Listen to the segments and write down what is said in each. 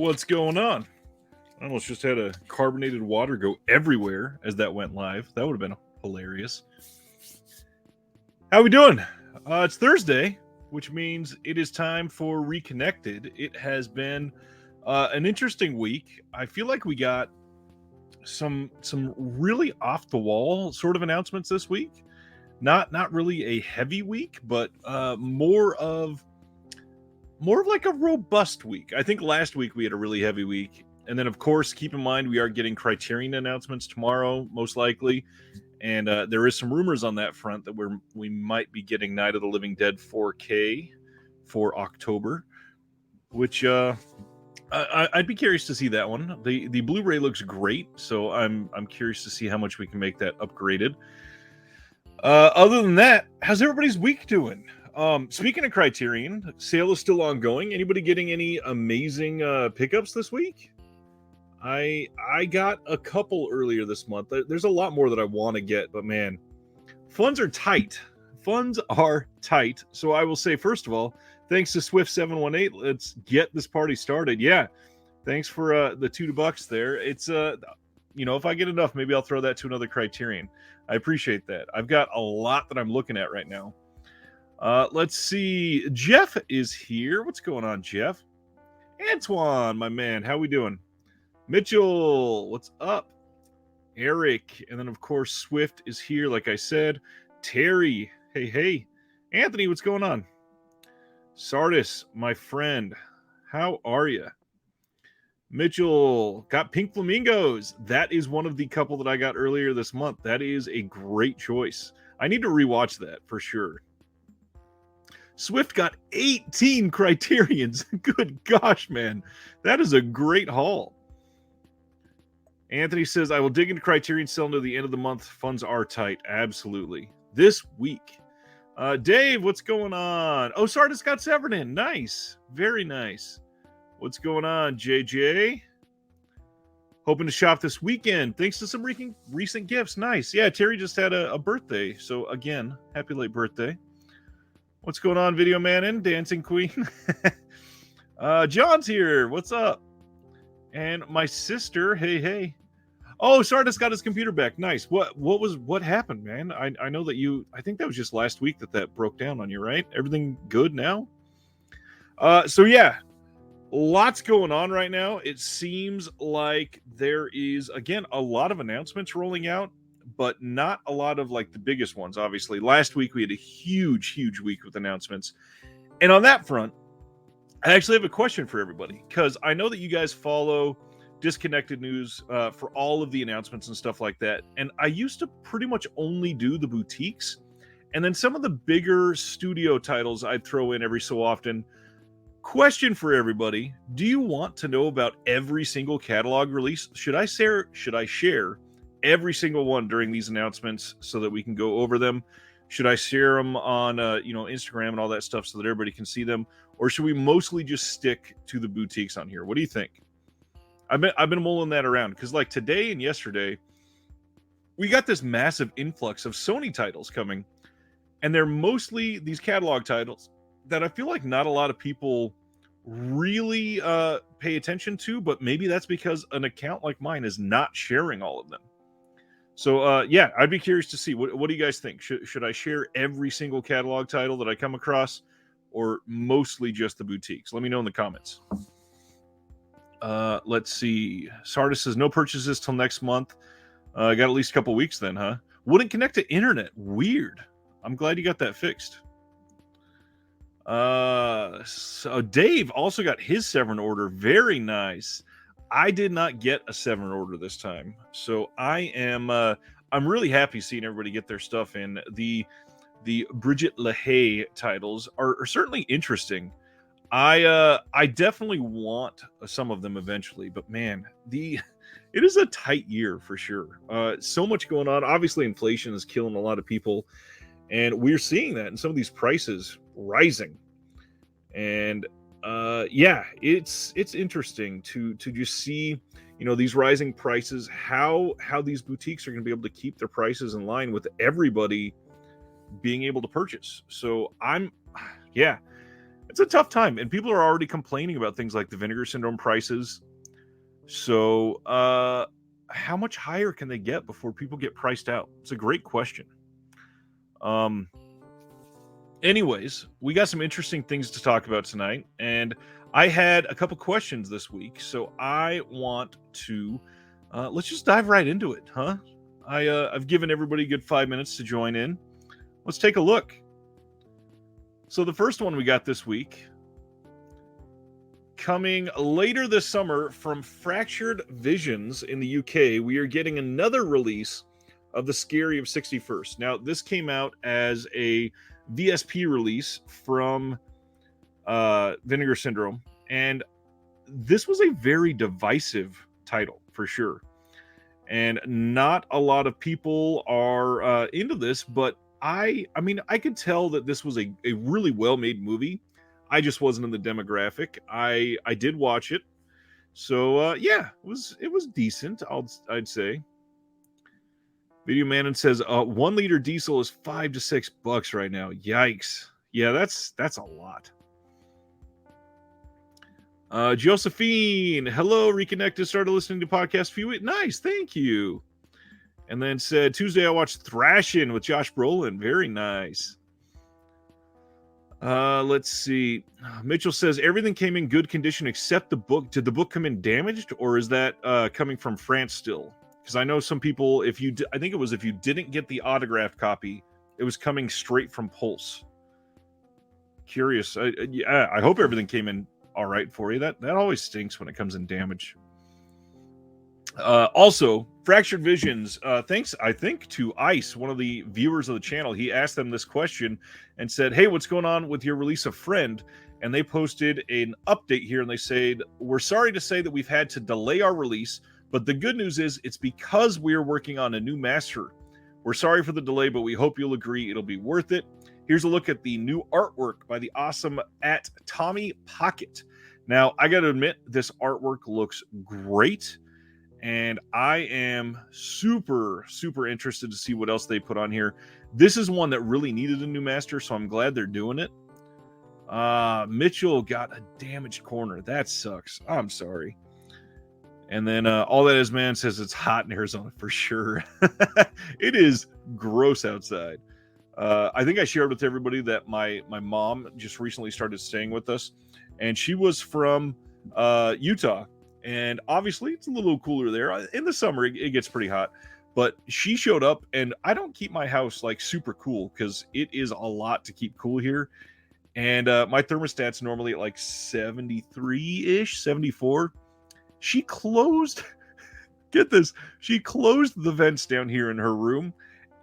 What's going on? I almost just had a carbonated water go everywhere as that went live. That would have been hilarious. How we doing? It's Thursday, which means it is time for Reconnected. It has been an interesting week. I feel like we got some really off the wall sort of announcements this week. Not really a heavy week, but more of like a robust week. I think last week we had a really heavy week. And then, of course, keep in mind we are getting Criterion announcements tomorrow, most likely. And there is some rumors on that front that we might be getting Night of the Living Dead 4K for October, which I'd be curious to see that one. The Blu-ray looks great, so I'm curious to see how much we can make that upgraded. Other than that, how's everybody's week doing? Speaking of Criterion, sale is still ongoing. Anybody getting any amazing pickups this week? I got a couple earlier this month. There's a lot more that I want to get, but man, funds are tight. Funds are tight. So I will say, first of all, thanks to Swift718, let's get this party started. Yeah, thanks for the $2 there. It's if I get enough, maybe I'll throw that to another Criterion. I appreciate that. I've got a lot that I'm looking at right now. Let's see. Jeff is here. What's going on, Jeff? Antoine, my man, how we doing? Mitchell, what's up? Eric, and then of course Swift is here, like I said. Terry, hey. Anthony, what's going on? Sardis, my friend, how are you? Mitchell got Pink Flamingos. That is one of the couple that I got earlier this month. That is a great choice. I need to rewatch that for sure. Swift got 18 Criterions. Good gosh, man. That is a great haul. Anthony says, I will dig into Criterion sale until the end of the month. Funds are tight. Absolutely. This week. Dave, what's going on? Oh, Sardis got Severin in. Nice. Very nice. What's going on, JJ? Hoping to shop this weekend. Thanks to some recent gifts. Nice. Yeah, Terry just had a birthday. So, again, happy late birthday. What's going on, Video Man and Dancing Queen? John's here. What's up? And my sister, hey. Oh, Sardis got his computer back. Nice. What happened, man? I know that I think that was just last week that broke down on you, right? Everything good now? So yeah, lots going on right now. It seems like there is, again, a lot of announcements rolling out, but not a lot of like the biggest ones, obviously. Last week we had a huge week with announcements. And on that front, I actually have a question for everybody, because I know that you guys follow Disconnected News for all of the announcements and stuff like that. And I used to pretty much only do the boutiques. And then some of the bigger studio titles I'd throw in every so often. Question for everybody. Do you want to know about every single catalog release? Should I share every single one during these announcements so that we can go over them? Should I share them on Instagram and all that stuff so that everybody can see them? Or should we mostly just stick to the boutiques on here? What do you think? I've been mulling that around, because like today and yesterday, we got this massive influx of Sony titles coming, and they're mostly these catalog titles that I feel like not a lot of people really pay attention to, but maybe that's because an account like mine is not sharing all of them. So, yeah, I'd be curious to see. What do you guys think? Should I share every single catalog title that I come across, or mostly just the boutiques? Let me know in the comments. Let's see. Sardis says, no purchases till next month. I got at least a couple weeks then, huh? Wouldn't connect to internet. Weird. I'm glad you got that fixed. So Dave also got his Severin order. Very nice. I did not get a Severin order this time, so I'm really happy seeing everybody get their stuff in. The Bridget LaHaye titles are certainly interesting. I definitely want some of them eventually, but man, it is a tight year for sure. So much going on. Obviously, inflation is killing a lot of people, and we're seeing that in some of these prices rising. And yeah, it's interesting to just see, these rising prices, how these boutiques are going to be able to keep their prices in line with everybody being able to purchase. So it's a tough time, and people are already complaining about things like the Vinegar Syndrome prices. So, how much higher can they get before people get priced out? It's a great question. Anyways, we got some interesting things to talk about tonight, and I had a couple questions this week, so I want to let's just dive right into it, huh? I've given everybody a good 5 minutes to join in. Let's take a look. So the first one we got this week, coming later this summer from Fractured Visions in the UK, we are getting another release of The Scary of 61st. Now, this came out as a VSP release from Vinegar Syndrome, and this was a very divisive title for sure. And not a lot of people are into this, but I mean, I could tell that this was a really well-made movie. I just wasn't in the demographic. I did watch it, so yeah, it was decent. I'd say. Video Manon says 1 liter diesel is $5 to $6 right now. Yikes! Yeah, that's a lot. Josephine, hello, reconnected. Started listening to podcast a few weeks. Nice, thank you. And then said Tuesday I watched Thrashing with Josh Brolin. Very nice. Let's see. Mitchell says everything came in good condition except the book. Did the book come in damaged, or is that coming from France still? Because I know some people, I think it was if you didn't get the autographed copy, it was coming straight from Pulse. Curious. Yeah, I hope everything came in all right for you. That always stinks when it comes in damage. Also, Fractured Visions, thanks, I think, to Ice, one of the viewers of the channel. He asked them this question and said, hey, what's going on with your release of Friend? And they posted an update here, and they said, we're sorry to say that we've had to delay our release, but the good news is it's because we're working on a new master. We're sorry for the delay, but we hope you'll agree it'll be worth it. Here's a look at the new artwork by the awesome at Tommy Pocket. Now, I got to admit, this artwork looks great. And I am super, super interested to see what else they put on here. This is one that really needed a new master, so I'm glad they're doing it. Mitchell got a damaged corner. That sucks. I'm sorry. And then All That Is Man says it's hot in Arizona for sure. It is gross outside. I think I shared with everybody that my mom just recently started staying with us, and she was from Utah. And obviously, it's a little cooler there. In the summer, it gets pretty hot. But she showed up, and I don't keep my house like super cool because it is a lot to keep cool here. And my thermostat's normally at like 73-ish, 74. She closed, get this, she closed the vents down here in her room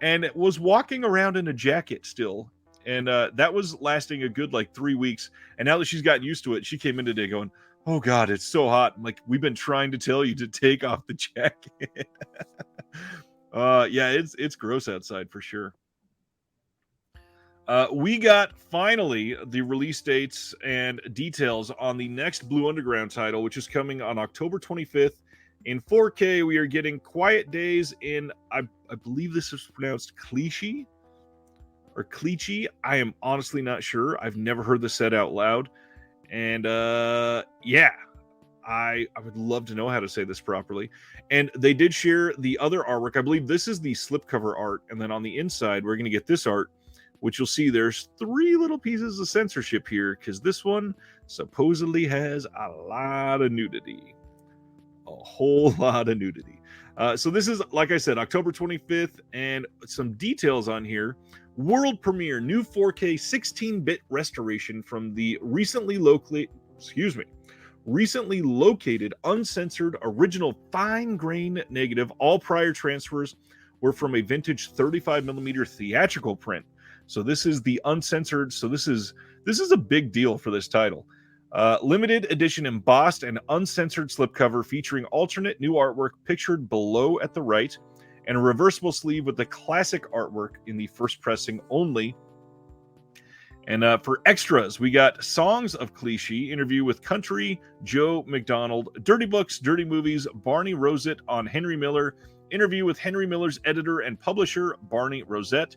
and was walking around in a jacket still. And that was lasting a good like 3 weeks. And now that she's gotten used to it, she came in today going, oh God, it's so hot. I'm like, we've been trying to tell you to take off the jacket. Yeah, it's gross outside for sure. We got finally the release dates and details on the next Blue Underground title, which is coming on October 25th in 4K. We are getting Quiet Days in, I believe this is pronounced Clichy or Clichy. I am honestly not sure. I've never heard this said out loud. And yeah, I would love to know how to say this properly. And they did share the other artwork. I believe this is the slipcover art. And then on the inside, we're going to get this art, which you'll see there's 3 little pieces of censorship here because this one supposedly has a lot of nudity. A whole lot of nudity. So this is, like I said, October 25th, and some details on here. World premiere, new 4K 16-bit restoration from the recently located uncensored original fine-grain negative. All prior transfers were from a vintage 35mm theatrical print. So this is the uncensored. So this is a big deal for this title. Limited edition embossed and uncensored slipcover featuring alternate new artwork pictured below at the right, and a reversible sleeve with the classic artwork in the first pressing only. And for extras, we got Songs of Clichy, interview with Country Joe McDonald, Dirty Books, Dirty Movies, Barney Rosette on Henry Miller, interview with Henry Miller's editor and publisher, Barney Rosette,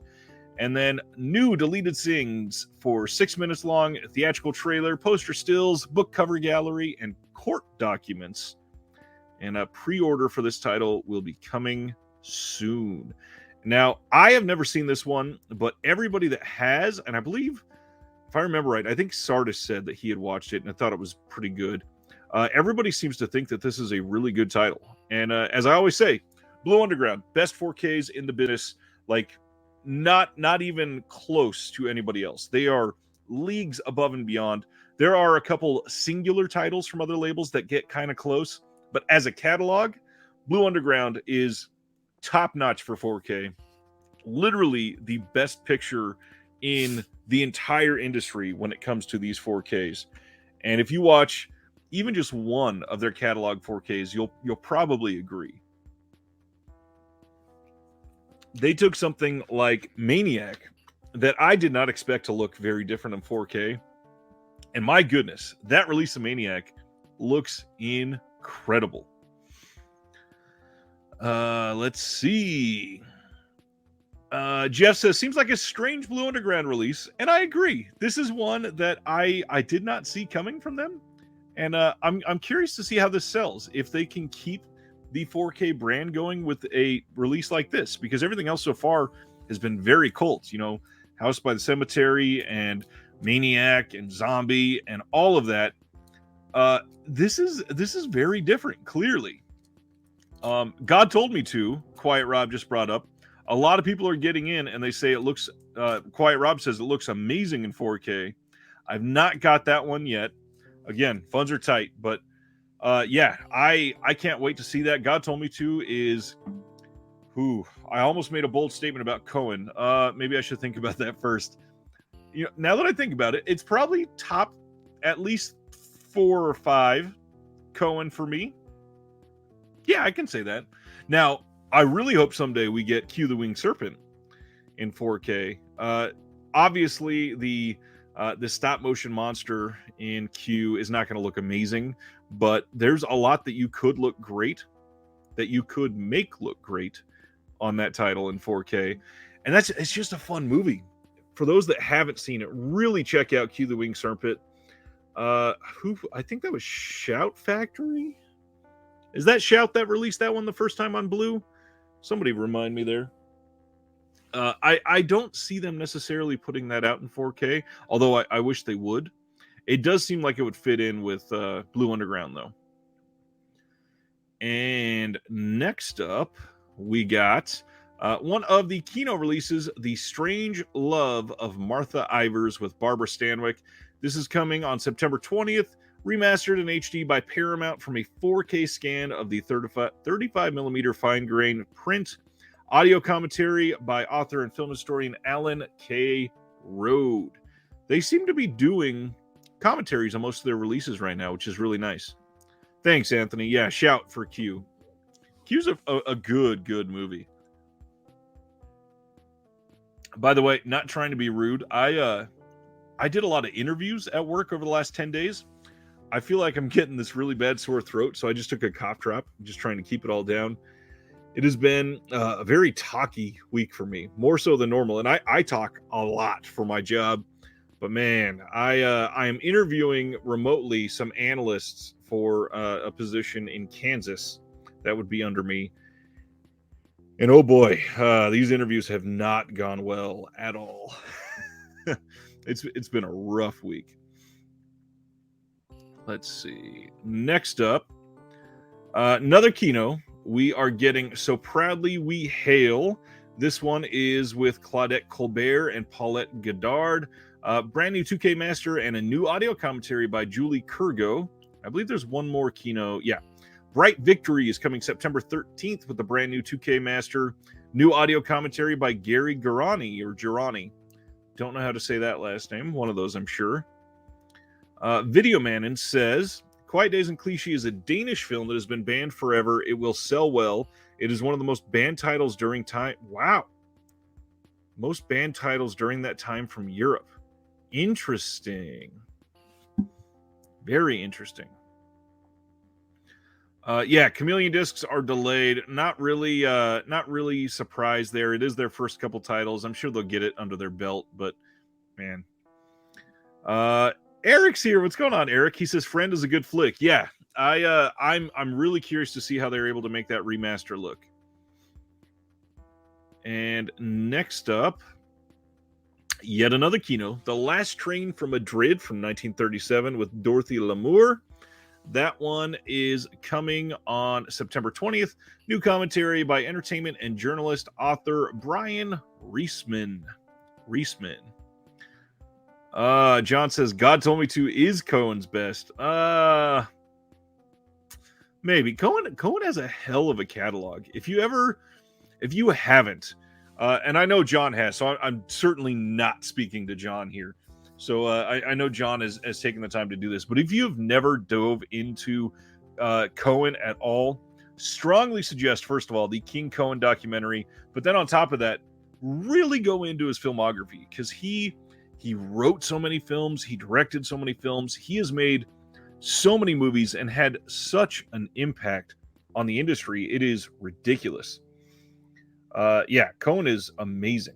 And then new deleted scenes for 6 minutes long, theatrical trailer, poster stills, book cover gallery, and court documents. And a pre-order for this title will be coming soon. Now, I have never seen this one, but everybody that has, and I believe, if I remember right, I think Sardis said that he had watched it and I thought it was pretty good. Everybody seems to think that this is a really good title. And as I always say, Blue Underground, best 4Ks in the business, like not even close to anybody else. They are leagues above and beyond. There are a couple singular titles from other labels that get kind of close, but as a catalog, Blue Underground is top notch for 4K. Literally the best picture in the entire industry when it comes to these 4Ks. And if you watch even just one of their catalog 4Ks, you'll probably agree. They took something like Maniac that I did not expect to look very different in 4K. And my goodness, that release of Maniac looks incredible. Let's see. Jeff says, seems like a strange Blue Underground release. And I agree. This is one that I did not see coming from them. And I'm curious to see how this sells. If they can keep the 4K brand going with a release like this, because everything else so far has been very cult. You know, House by the Cemetery and Maniac and Zombie and all of that. This is very different, clearly. God Told Me To, Quiet Rob just brought up. A lot of people are getting in and they say it looks, Quiet Rob says it looks amazing in 4K. I've not got that one yet. Again, funds are tight, but yeah, I can't wait to see that. God Told Me To is I almost made a bold statement about Cohen. Maybe I should think about that first. You know, now that I think about it, it's probably top at least 4 or 5 Cohen for me. Yeah, I can say that. Now, I really hope someday we get Q the Winged Serpent in 4K. Obviously, the stop motion monster in Q is not going to look amazing, but there's a lot that you could look great, that you could make look great on that title in 4K. And it's just a fun movie. For those that haven't seen it, really check out Q the Winged Serpent. I think that was Shout Factory. Is that Shout that released that one the first time on Blue? Somebody remind me there. I don't see them necessarily putting that out in 4K, although I wish they would. It does seem like it would fit in with Blue Underground, though. And next up, we got one of the Kino releases, The Strange Love of Martha Ivers with Barbara Stanwyck. This is coming on September 20th, remastered in HD by Paramount from a 4K scan of the 35mm fine-grain print. Audio commentary by author and film historian Alan K. Rode. They seem to be doing commentaries on most of their releases right now, which is really nice. Thanks, Anthony. Yeah, shout for Q. Q's a good movie. By the way, not trying to be rude, I did a lot of interviews at work over the last 10 days. I feel like I'm getting this really bad sore throat, so I just took a cough drop. I'm just trying to keep it all down. It has been a very talky week for me, more so than normal. And I talk a lot for my job. But man, I am interviewing remotely some analysts for a position in Kansas that would be under me. And oh boy, these interviews have not gone well at all. It's been a rough week. Let's see. Next up, another Kino. We are getting So Proudly We Hail. This one is with Claudette Colbert and Paulette Goddard. Brand new 2K master and a new audio commentary by Julie Kurgo. I believe there's one more Kino. Yeah. Bright Victory is coming September 13th with the brand new 2K master. New audio commentary by Gary Girani. Don't know how to say that last name. One of those, I'm sure. Video Manon says, Quiet Days and Cliché is a Danish film that has been banned forever. It will sell well. It is one of the most banned titles during time. Wow. Most banned titles during that time from Europe. Interesting. Very interesting. Yeah, Chameleon Discs are delayed. Not really surprised there. It is their first couple titles. I'm sure they'll get it under their belt, but man. Eric's here. What's going on, Eric? He says Friend is a good flick. Yeah. I'm really curious to see how they're able to make that remaster look. And next up, yet another Kino, The Last Train from Madrid from 1937 with Dorothy Lamour. That one is coming on September 20th. New commentary by entertainment and journalist author Brian Reisman. John says God Told Me To is Cohen's best. Maybe. Cohen has a hell of a catalog. If you haven't, and I know John has, so I'm certainly not speaking to John here. So I know John has taken the time to do this, but if you've never dove into Cohen at all, strongly suggest, first of all, the King Cohen documentary, but then on top of that, really go into his filmography, because he wrote so many films, he directed so many films, he has made so many movies and had such an impact on the industry. It is ridiculous. Yeah, Cohen is amazing.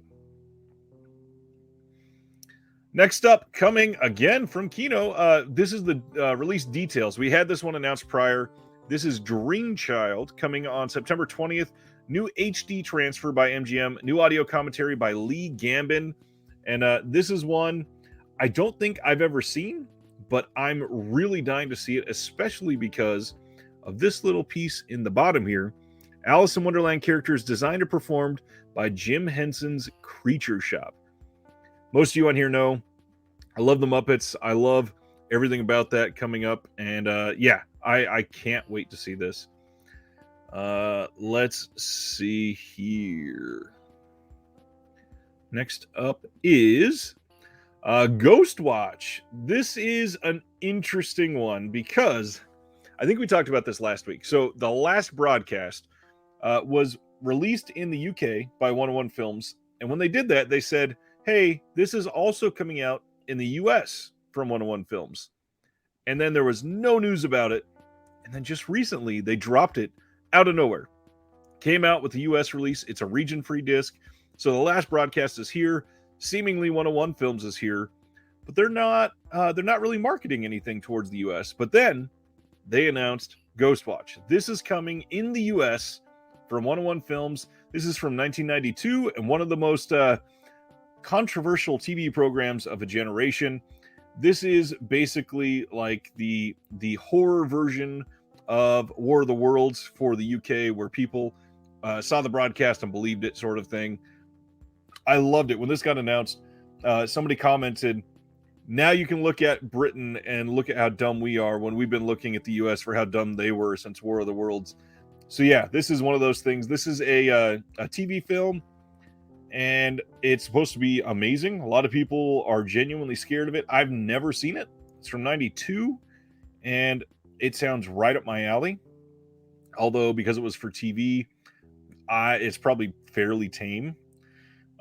Next up, coming again from Kino, this is the release details. We had this one announced prior. This is Dream Child coming on September 20th. New HD transfer by MGM. New audio commentary by Lee Gambin. And this is one I don't think I've ever seen, but I'm really dying to see it, especially because of this little piece in the bottom here. Alice in Wonderland characters designed and performed by Jim Henson's Creature Shop. Most of you on here know I love the Muppets. I love everything about that coming up. And yeah, I can't wait to see this. Let's see here. Next up is Ghostwatch. This is an interesting one because I think we talked about this last week. So the last broadcast was released in the UK by 101 Films. And when they did that, they said, hey, this is also coming out in the US from 101 Films. And then there was no news about it. And then just recently, they dropped it out of nowhere. Came out with the US release. It's a region-free disc. So the last broadcast is here. Seemingly 101 Films is here. But they're not really marketing anything towards the US. But then they announced Ghostwatch. This is coming in the US from 101 Films. This is from 1992 and one of the most controversial TV programs of a generation. This is basically like the horror version of War of the Worlds for the UK, where people saw the broadcast and believed it, sort of thing. I loved it. When this got announced, somebody commented, now you can look at Britain and look at how dumb we are when we've been looking at the US for how dumb they were since War of the Worlds. So yeah, this is one of those things. This is a TV film, and it's supposed to be amazing. A lot of people are genuinely scared of it. I've never seen it. It's from 92, and it sounds right up my alley. Although, because it was for TV, it's probably fairly tame.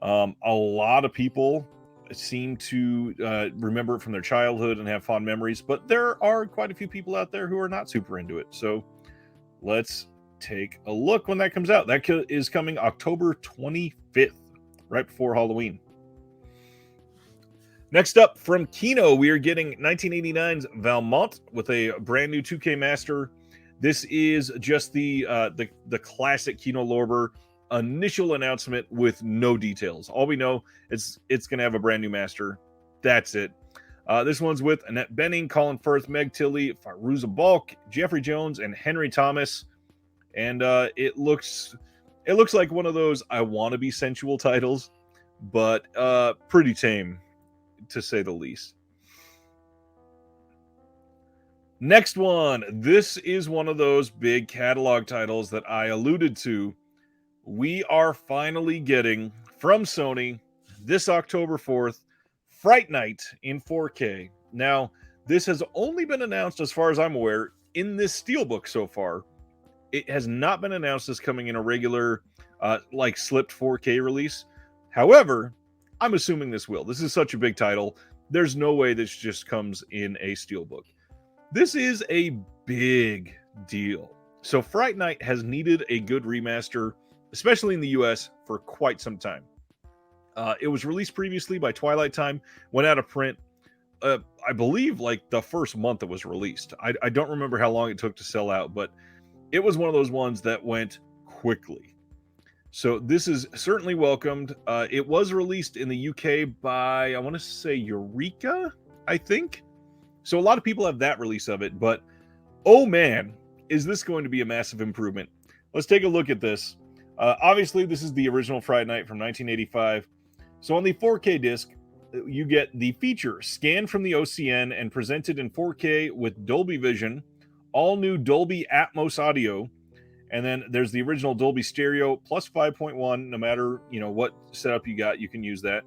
A lot of people seem to remember it from their childhood and have fond memories, but there are quite a few people out there who are not super into it. So let's take a look when that comes out. That is coming October 25th, right before Halloween. Next up from Kino, we are getting 1989's Valmont with a brand new 2K master. This is just the classic Kino Lorber initial announcement with no details. All we know is it's going to have a brand new master. That's it. This one's with Annette Bening, Colin Firth, Meg Tilly, Fairuza Balk, Jeffrey Jones, and Henry Thomas. And it looks like one of those I want to be sensual titles, but pretty tame, to say the least. Next one. This is one of those big catalog titles that I alluded to. We are finally getting from Sony this October 4th, Fright Night in 4K. Now, this has only been announced, as far as I'm aware, in this steelbook so far. It has not been announced as coming in a regular, slipped 4K release. However, I'm assuming this will. This is such a big title. There's no way this just comes in a steelbook. This is a big deal. So Fright Night has needed a good remaster, especially in the US, for quite some time. It was released previously by Twilight Time, went out of print, I believe, like the first month it was released. I don't remember how long it took to sell out, but it was one of those ones that went quickly. So this is certainly welcomed. It was released in the UK by, I want to say, Eureka, I think. So a lot of people have that release of it, but oh man, is this going to be a massive improvement. Let's take a look at this. Obviously, this is the original Fright Night from 1985. So on the 4K disc, you get the feature scanned from the OCN and presented in 4K with Dolby Vision, all new Dolby Atmos audio, and then there's the original Dolby Stereo plus 5.1. No matter what setup you got, you can use that.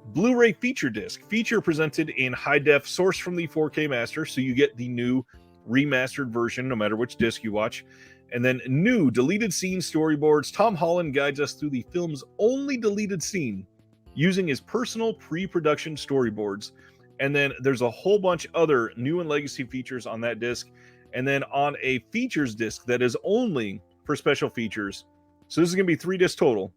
Blu-ray feature disc, feature presented in high def, sourced from the 4K master, so you get the new remastered version no matter which disc you watch. And then new deleted scene storyboards. Tom Holland guides us through the film's only deleted scene using his personal pre-production storyboards. And then there's a whole bunch other new and legacy features on that disc. And then on a features disc that is only for special features. So this is going to be 3 discs total.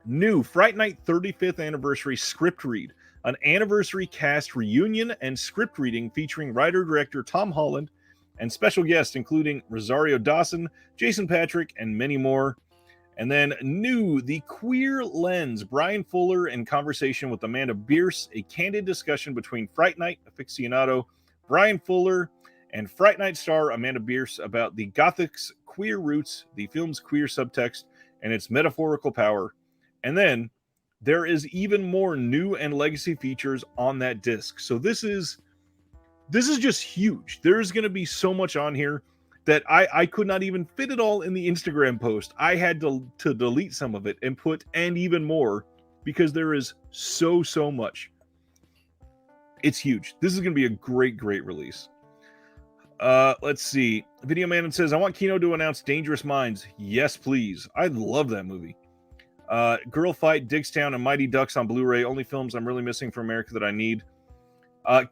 New Fright Night 35th Anniversary Script Read, an anniversary cast reunion and script reading featuring writer-director Tom Holland and special guests including Rosario Dawson, Jason Patric, and many more. And then new The Queer Lens, Brian Fuller in conversation with Amanda Bierce, a candid discussion between Fright Night aficionado Brian Fuller and Fright Night star Amanda Bierce about the Gothic's queer roots, the film's queer subtext, and its metaphorical power. And then there is even more new and legacy features on that disc. So this is just huge. There's going to be so much on here that I could not even fit it all in the Instagram post. I had to delete some of it and put "and even more" because there is so much. It's huge. This is going to be a great release. Let's see. Video Man says, I want Kino to announce Dangerous Minds. Yes, please. I love that movie. Girl Fight, Digstown, and Mighty Ducks on Blu-ray. Only films I'm really missing from America that I need.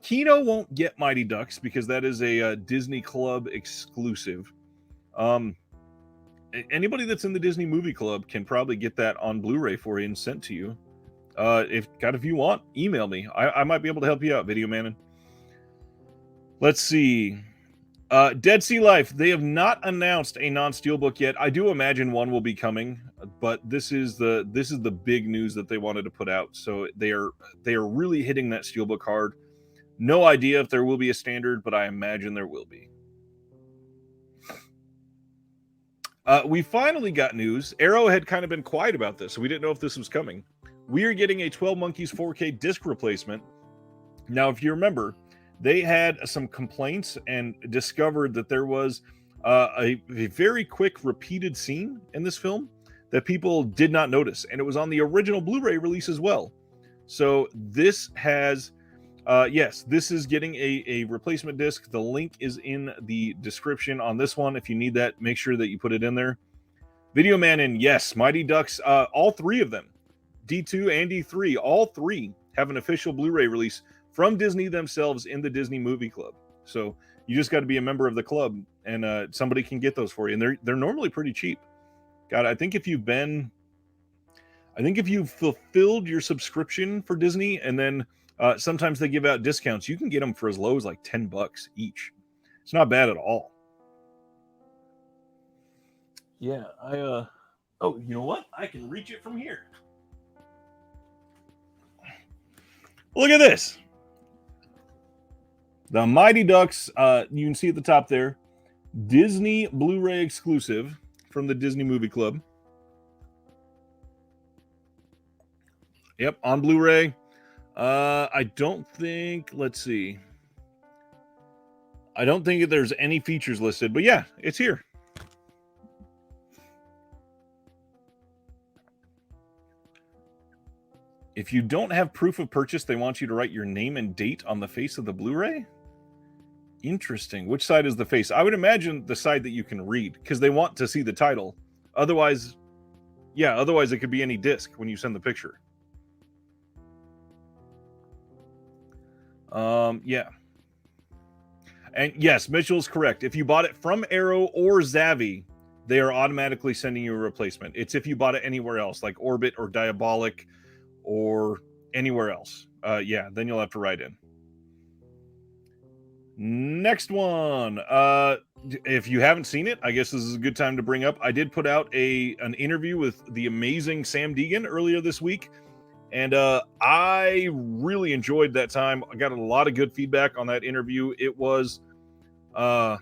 Kino won't get Mighty Ducks because that is a Disney Club exclusive. Anybody that's in the Disney Movie Club can probably get that on Blu-ray for you and sent to you. If you want, email me. I might be able to help you out, Video Man. Let's see. Dead Sea Life. They have not announced a non-steelbook yet. I do imagine one will be coming, but this is the big news that they wanted to put out. So they are really hitting that steelbook hard. No idea if there will be a standard, but I imagine there will be. We finally got news. Arrow had kind of been quiet about this, so we didn't know if this was coming. We are getting a 12 Monkeys 4K disc replacement. Now, if you remember, they had some complaints and discovered that there was a very quick repeated scene in this film that people did not notice. And it was on the original Blu-ray release as well. So this has, this is getting a replacement disc. The link is in the description on this one. If you need that, make sure that you put it in there. Video Man and yes, Mighty Ducks, all 3 of them, D2 and D3, all 3 have an official Blu-ray release from Disney themselves in the Disney Movie Club. So you just got to be a member of the club, and somebody can get those for you. And they're normally pretty cheap. God, I think if you've fulfilled your subscription for Disney, and then sometimes they give out discounts, you can get them for as low as like $10 each. It's not bad at all. Yeah, oh, you know what? I can reach it from here. Look at this. The Mighty Ducks, you can see at the top there, Disney Blu-ray exclusive from the Disney Movie Club. Yep, on Blu-ray. I don't think, let's see. I don't think there's any features listed, but yeah, it's here. If you don't have proof of purchase, they want you to write your name and date on the face of the Blu-ray? Interesting. Which side is the face? I would imagine the side that you can read, because they want to see the title. Otherwise it could be any disc when you send the picture. Yeah. And yes, Mitchell is correct. If you bought it from Arrow or Zavvi, they are automatically sending you a replacement. It's if you bought it anywhere else, like Orbit or Diabolic or anywhere else. Yeah, then you'll have to write in. Next one. If you haven't seen it, I guess this is a good time to bring up. I did put out an interview with the amazing Sam Deegan earlier this week, and I really enjoyed that time. I got a lot of good feedback on that interview. It was a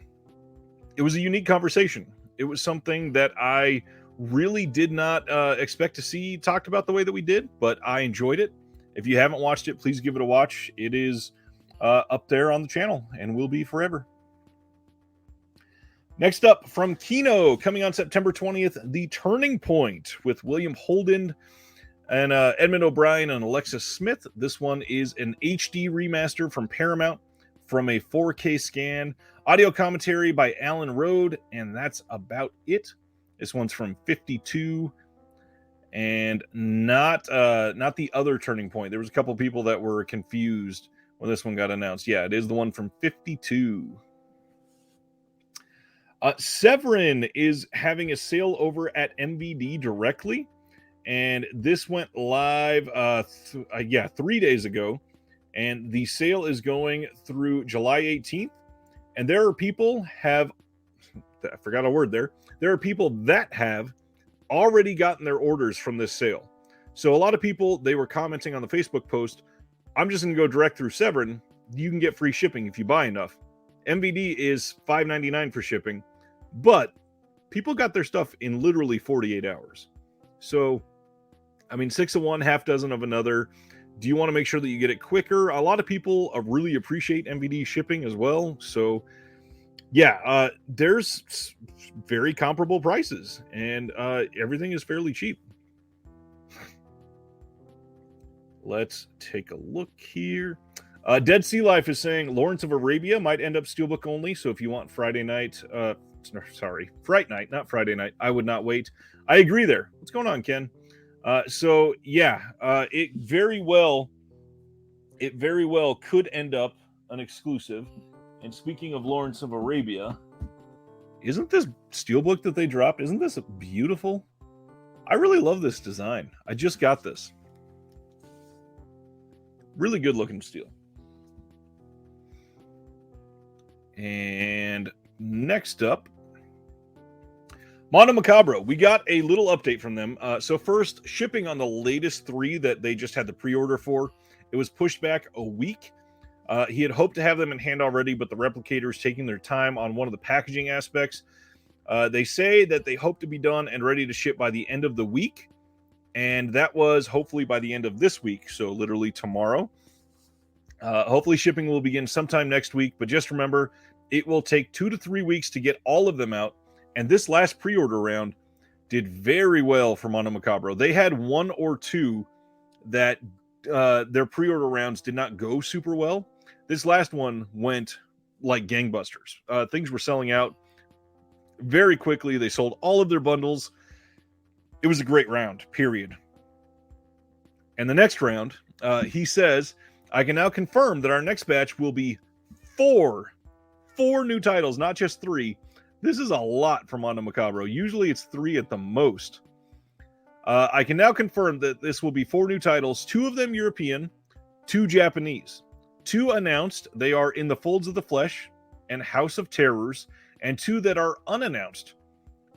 unique conversation. It was something that I really did not expect to see talked about the way that we did, but I enjoyed it. If you haven't watched it, please give it a watch. It is up there on the channel and will be forever. Next up from Kino, coming on September 20th, The Turning Point with William Holden and Edmund O'Brien and Alexis Smith. This one is an HD remaster from Paramount from a 4K scan. Audio commentary by Alan Rode, and that's about it. This one's from 52, and not the other Turning Point. There was a couple people that were confused when this one got announced. Yeah, it is the one from 52. Severin is having a sale over at MVD directly, and this went live 3 days ago, and the sale is going through July 18th. And there are people I forgot a word there. There are people that have already gotten their orders from this sale. So a lot of people, they were commenting on the Facebook post, I'm just going to go direct through Severin. You can get free shipping if you buy enough. MVD is $5.99 for shipping, but people got their stuff in literally 48 hours. So, I mean, 6 of one, half dozen of another. Do you want to make sure that you get it quicker? A lot of people really appreciate MVD shipping as well. So, yeah, there's very comparable prices, and everything is fairly cheap. Let's take a look here. Dead Sea Life is saying Lawrence of Arabia might end up Steelbook only. So if you want Fright Night, not Friday night, I would not wait. I agree there. What's going on, Ken? It very well could end up an exclusive. And speaking of Lawrence of Arabia, isn't this Steelbook that they dropped, isn't this beautiful? I really love this design. I just got this. Really good looking steel. And next up, Mondo Macabro. We got a little update from them. So first, shipping on the latest 3 that they just had the pre-order for, it was pushed back a week. He had hoped to have them in hand already, but the replicator is taking their time on one of the packaging aspects. They say that they hope to be done and ready to ship by the end of the week. And that was hopefully by the end of this week, so literally tomorrow. Hopefully shipping will begin sometime next week, but just remember, it will take 2 to 3 weeks to get all of them out. And this last pre-order round did very well for Mondo Macabro. They had 1 or 2 that their pre-order rounds did not go super well. This last one went like gangbusters. Things were selling out very quickly. They sold all of their bundles. It was a great round, period. And the next round, he says, I can now confirm that our next batch will be 4 new titles, not just 3. This is a lot for Mondo Macabro. Usually it's 3 at the most. I can now confirm that this will be 4 new titles, 2 of them European, 2 Japanese. 2 announced, they are In the Folds of the Flesh and House of Terrors, and 2 that are unannounced.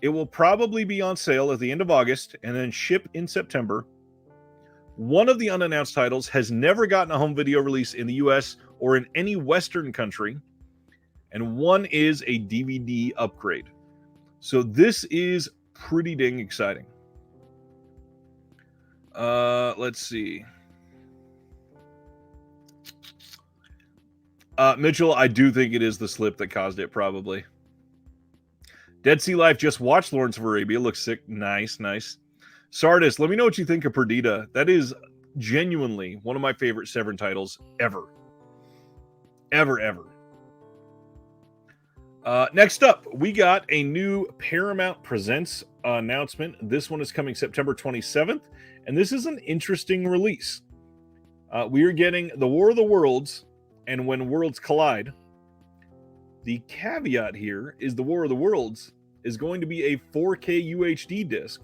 It will probably be on sale at the end of August and then ship in September. One of the unannounced titles has never gotten a home video release in the US or in any Western country, and one is a DVD upgrade. So this is pretty dang exciting. Let's see. Mitchell, I do think it is the slip that caused it, probably. Dead Sea Life just watched Lawrence of Arabia. Looks sick. Nice. Sardis, let me know what you think of Perdita. That is genuinely one of my favorite Severin titles ever. Ever. Next up, we got a new Paramount Presents announcement. This one is coming September 27th, and this is an interesting release. We are getting The War of the Worlds and When Worlds Collide The caveat here is the War of the Worlds is going to be a 4K UHD disc,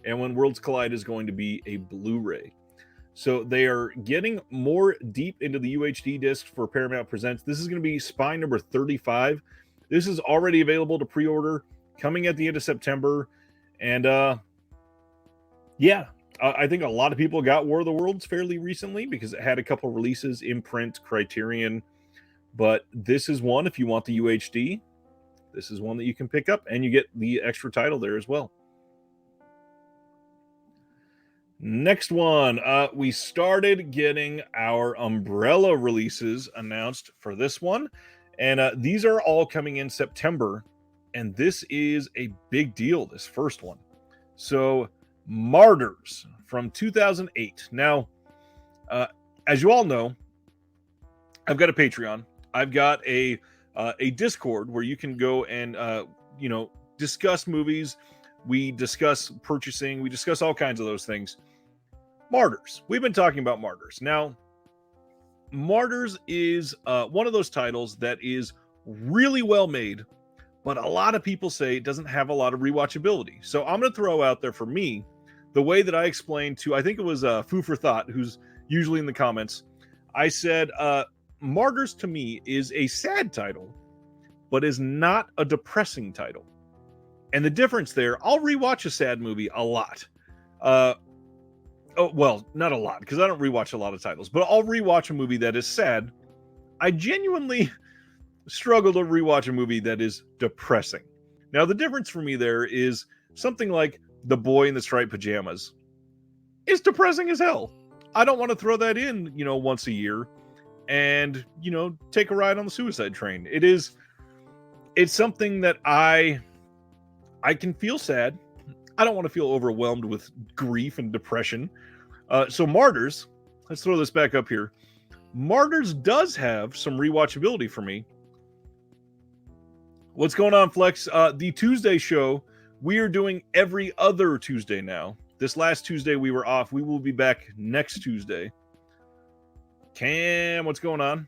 and When Worlds Collide is going to be a Blu-ray. So they are getting more deep into the UHD disc for Paramount Presents. This is going to be Spine number 35. This is already available to pre-order, coming at the end of September. And I think a lot of people got War of the Worlds fairly recently because it had a couple releases, Imprint, Criterion. But this is one, if you want the UHD, this is one that you can pick up, and you get the extra title there as well. Next one, we started getting our Umbrella releases announced for this one, and these are all coming in September, and this is a big deal, this first one. So, Martyrs from 2008. Now, as you all know, I've got a Patreon. I've got a Discord where you can go and discuss movies. We discuss purchasing. We discuss all kinds of those things. Martyrs. We've been talking about Martyrs. Now, Martyrs is one of those titles that is really well made, but a lot of people say it doesn't have a lot of rewatchability. So I'm going to throw out there for me the way that I explained to, I think it was Foo for Thought, who's usually in the comments. I said, Martyrs to me is a sad title, but is not a depressing title. And the difference there, I'll rewatch a sad movie a lot. Well, not a lot, because I don't rewatch a lot of titles, but I'll rewatch a movie that is sad. I genuinely struggle to rewatch a movie that is depressing. Now, the difference for me there is something like The Boy in the Striped Pajamas is depressing as hell. I don't want to throw that in, once a year and, take a ride on the suicide train. It's something that I can feel sad. I don't want to feel overwhelmed with grief and depression. So Martyrs, let's throw this back up here. Martyrs does have some rewatchability for me. What's going on, Flex? The Tuesday show, we are doing every other Tuesday now. This last Tuesday we were off. We will be back next Tuesday. Cam, what's going on?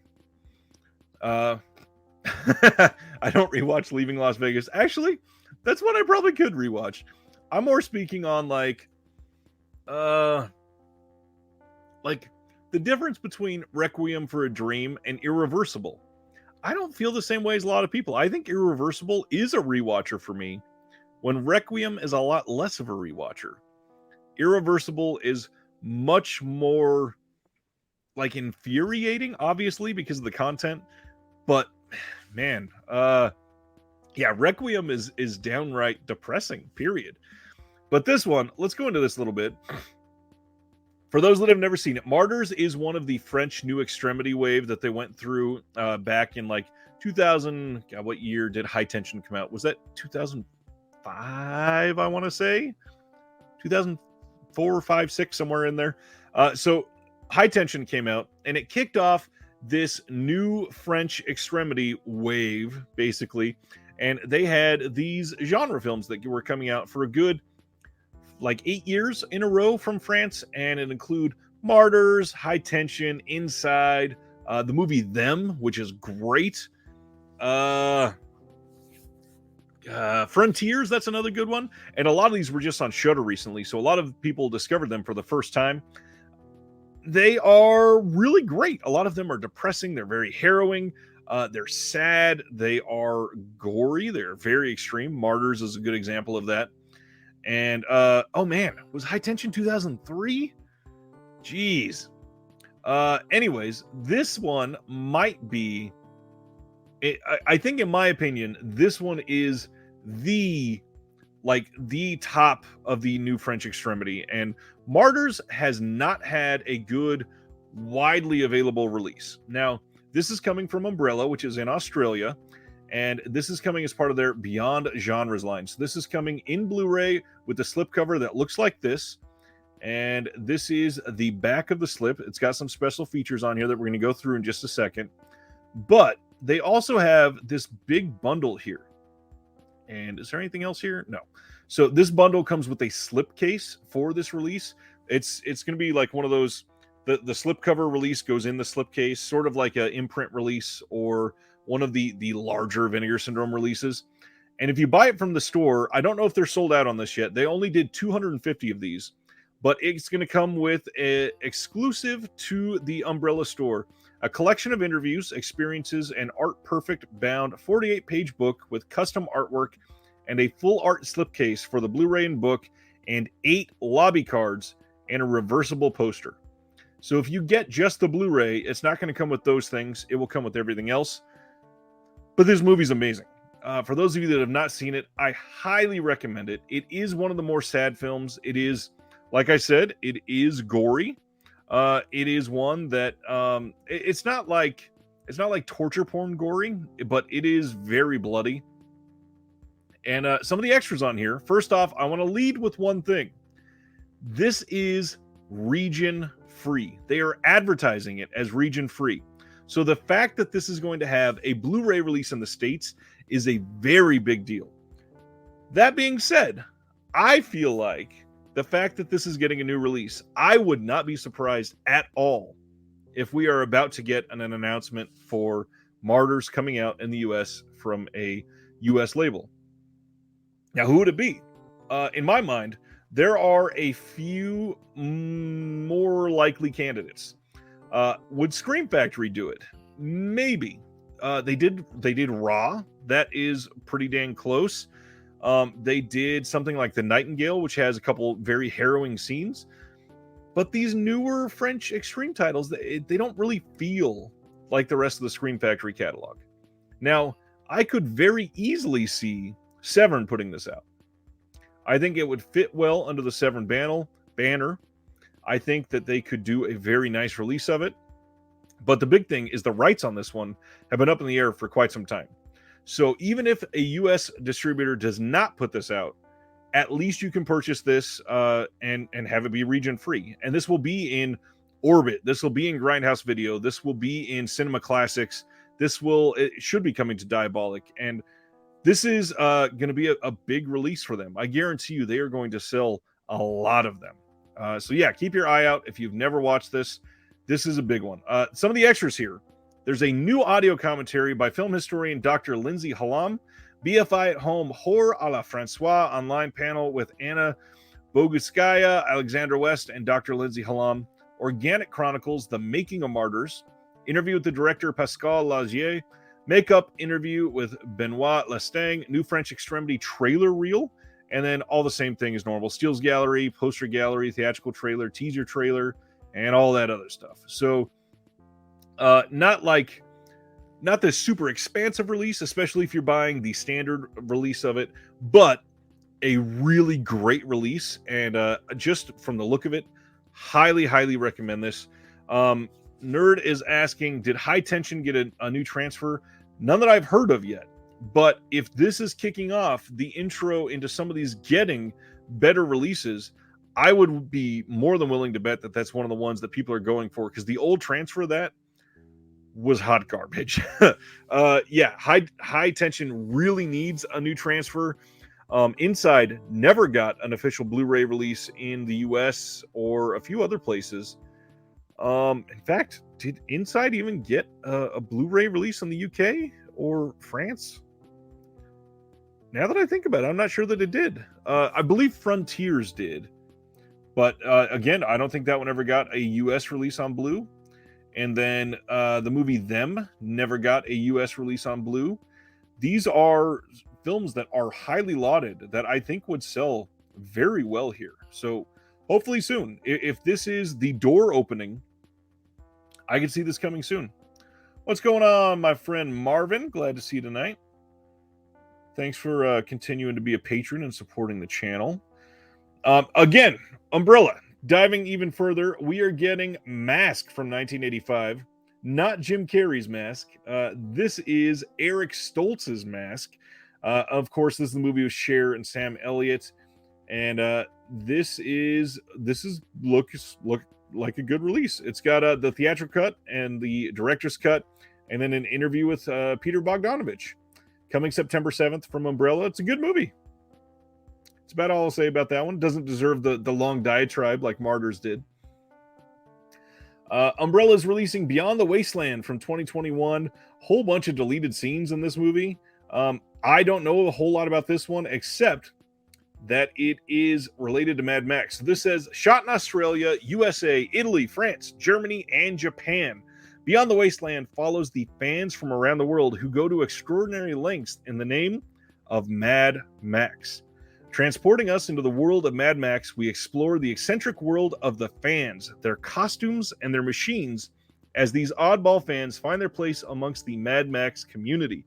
I don't rewatch Leaving Las Vegas. Actually, that's what I probably could rewatch. I'm more speaking on like the difference between Requiem for a Dream and Irreversible. I don't feel the same way as a lot of people. I think Irreversible is a rewatcher for me, when Requiem is a lot less of a rewatcher. Irreversible is much more infuriating, obviously, because of the content. But man, Requiem is downright depressing, period. But this one, let's go into this a little bit. For those that have never seen it, Martyrs is one of the French New Extremity wave that they went through back in 2000. God, what year did High Tension come out? Was that 2005? I want to say 2004, 5, 6, somewhere in there. So High Tension came out, and it kicked off this new French extremity wave, basically. And they had these genre films that were coming out for a good 8 years in a row from France, and it include Martyrs, High Tension, Inside, the movie Them, which is great. Frontiers, that's another good one. And a lot of these were just on Shudder recently, so a lot of people discovered them for the first time. They are really great. A lot of them are depressing. They're very harrowing. They're sad. They are gory. They're very extreme. Martyrs is a good example of that. And, was High Tension 2003? Jeez. Anyways, this one might be, I think in my opinion, this one is the top of the new French extremity. And Martyrs has not had a good, widely available release. Now, this is coming from Umbrella, which is in Australia. And this is coming as part of their Beyond Genres line. So this is coming in Blu-ray with the slipcover that looks like this. And this is the back of the slip. It's got some special features on here that we're going to go through in just a second. But they also have this big bundle here. And is there anything else here? No. So this bundle comes with a slipcase for this release. It's going to be like one of those, the slipcover release goes in the slipcase, sort of like an imprint release or one of the larger Vinegar Syndrome releases. And if you buy it from the store, I don't know if they're sold out on this yet. They only did 250 of these, but it's going to come with a exclusive to the Umbrella store, a collection of interviews, experiences, and art perfect bound 48-page book with custom artwork and a full art slipcase for the Blu-ray and book, and 8 lobby cards and a reversible poster. So if you get just the Blu-ray, it's not going to come with those things. It will come with everything else. But this movie's amazing. For those of you that have not seen it, I highly recommend it. It is one of the more sad films. It is, like I said, it is gory. It is one that it's not like torture porn gory, but it is very bloody. And some of the extras on here. First off, I want to lead with one thing. This is region free. They are advertising it as region free. So the fact that this is going to have a Blu-ray release in the States is a very big deal. That being said, I feel like the fact that this is getting a new release, I would not be surprised at all if we are about to get an announcement for Martyrs coming out in the US from a US label. Now, who would it be? In my mind, there are a few more likely candidates. Would Scream Factory do it? Maybe. They did Raw. That is pretty dang close. They did something like The Nightingale, which has a couple very harrowing scenes. But these newer French extreme titles, they don't really feel like the rest of the Scream Factory catalog. Now, I could very easily see Severn putting this out. I think it would fit well under the Severn banner. I think that they could do a very nice release of it. But the big thing is the rights on this one have been up in the air for quite some time. So even if a U.S. distributor does not put this out, at least you can purchase this and have it be region free. And this will be in Orbit. This will be in Grindhouse Video. This will be in Cinema Classics. It should be coming to Diabolic. And this is going to be a big release for them. I guarantee you they are going to sell a lot of them. So yeah, keep your eye out. If you've never watched this, this is a big one. Some of the extras here. There's a new audio commentary by film historian Dr. Lindsay Hallam, BFI at Home Horror a la Francois online panel with Anna Boguskaya, Alexandra West, and Dr. Lindsay Hallam. Organic Chronicles, The Making of Martyrs. Interview with the director Pascal Lagier. Makeup interview with Benoit Lestang. New French Extremity trailer reel. And then all the same thing as normal. Steele's Gallery, poster gallery, theatrical trailer, teaser trailer, and all that other stuff. So not the super expansive release, especially if you're buying the standard release of it, but a really great release. And just from the look of it, highly, highly recommend this. Nerd is asking, did High Tension get a new transfer? None that I've heard of yet. But if this is kicking off the intro into some of these getting better releases, I would be more than willing to bet that that's one of the ones that people are going for, because the old transfer of that was hot garbage. Yeah, High Tension really needs a new transfer. Inside never got an official Blu-ray release in the US or a few other places. In fact, did Inside even get a Blu-ray release in the UK or France? Now that I think about it, I'm not sure that it did. I believe Frontiers did. But again, I don't think that one ever got a US release on Blu. And then the movie Them never got a US release on Blu. These are films that are highly lauded that I think would sell very well here. So hopefully soon. If this is the door opening, I can see this coming soon. What's going on, my friend Marvin? Glad to see you tonight. Thanks for continuing to be a patron and supporting the channel. Again, Umbrella. Diving even further, we are getting Mask from 1985. Not Jim Carrey's Mask. This is Eric Stoltz's Mask. Of course, this is the movie with Cher and Sam Elliott. And this looks like a good release. It's got the theatrical cut and the director's cut, and then an interview with Peter Bogdanovich. Coming September 7th from Umbrella. It's a good movie. It's about all I'll say about that one. Doesn't deserve the long diatribe like Martyrs did. Umbrella is releasing Beyond the Wasteland from 2021. Whole bunch of deleted scenes in this movie. I don't know a whole lot about this one, except that it is related to Mad Max. So this says, shot in Australia, USA, Italy, France, Germany, and Japan. Beyond the Wasteland follows the fans from around the world who go to extraordinary lengths in the name of Mad Max. Transporting us into the world of Mad Max, we explore the eccentric world of the fans, their costumes, and their machines as these oddball fans find their place amongst the Mad Max community.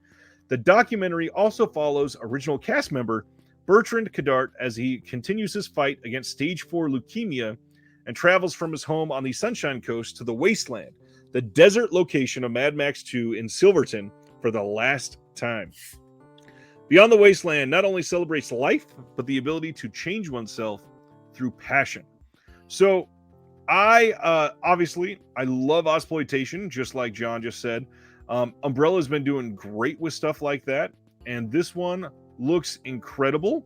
The documentary also follows original cast member Bertrand Cadart as he continues his fight against stage 4 leukemia and travels from his home on the Sunshine Coast to the Wasteland, the desert location of Mad Max 2 in Silverton, for the last time. Beyond the Wasteland not only celebrates life, but the ability to change oneself through passion. So, I love Ozploitation, just like John just said. Umbrella's been doing great with stuff like that, and this one looks incredible.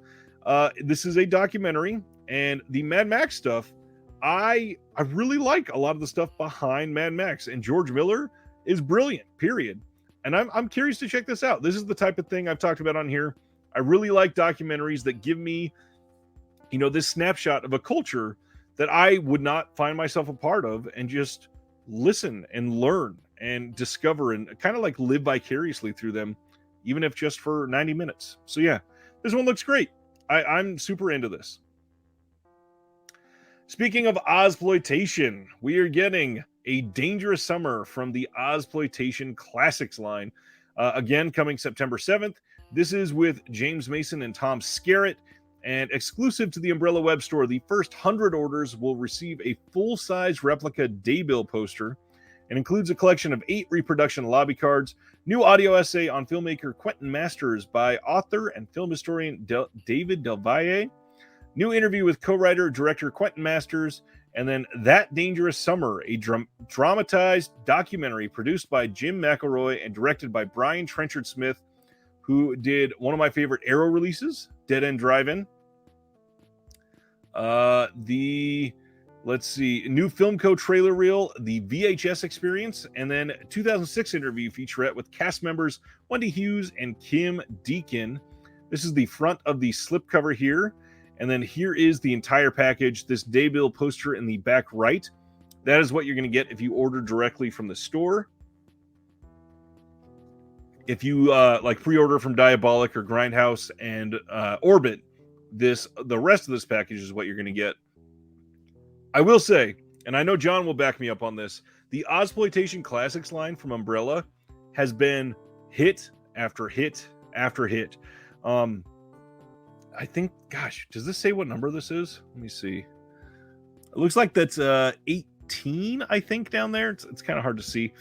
This is a documentary, and the Mad Max stuff, I really like a lot of the stuff behind Mad Max, and George Miller is brilliant, period. And I'm curious to check this out. This is the type of thing I've talked about on here. I really like documentaries that give me, this snapshot of a culture that I would not find myself a part of, and just listen and learn and discover and kind of like live vicariously through them, even if just for 90 minutes. So yeah, this one looks great. I'm super into this. Speaking of Ozploitation, we are getting A Dangerous Summer from the Ozploitation Classics line. Again, coming September 7th. This is with James Mason and Tom Skerritt, and exclusive to the Umbrella web store. The first 100 orders will receive a full-size replica daybill poster, and includes a collection of 8 reproduction lobby cards, new audio essay on filmmaker Quentin Masters by author and film historian David Del Valle, new interview with co-writer director Quentin Masters, and then That Dangerous Summer, a dramatized documentary produced by Jim McElroy and directed by Brian Trenchard Smith, who did one of my favorite Arrow releases, Dead End Drive-In. New Filmco trailer reel, The VHS Experience, and then 2006 interview featurette with cast members Wendy Hughes and Kim Deacon. This is the front of the slipcover here, and then here is the entire package, this daybill poster in the back right. That is what you're going to get if you order directly from the store. If you pre-order from Diabolic or Grindhouse and Orbit, the rest of this package is what you're going to get. I will say, and I know John will back me up on this, the Ozploitation Classics line from Umbrella has been hit after hit after hit. I think, gosh, does this say what number this is? Let me see. It looks like that's 18, I think, down there. It's kind of hard to see.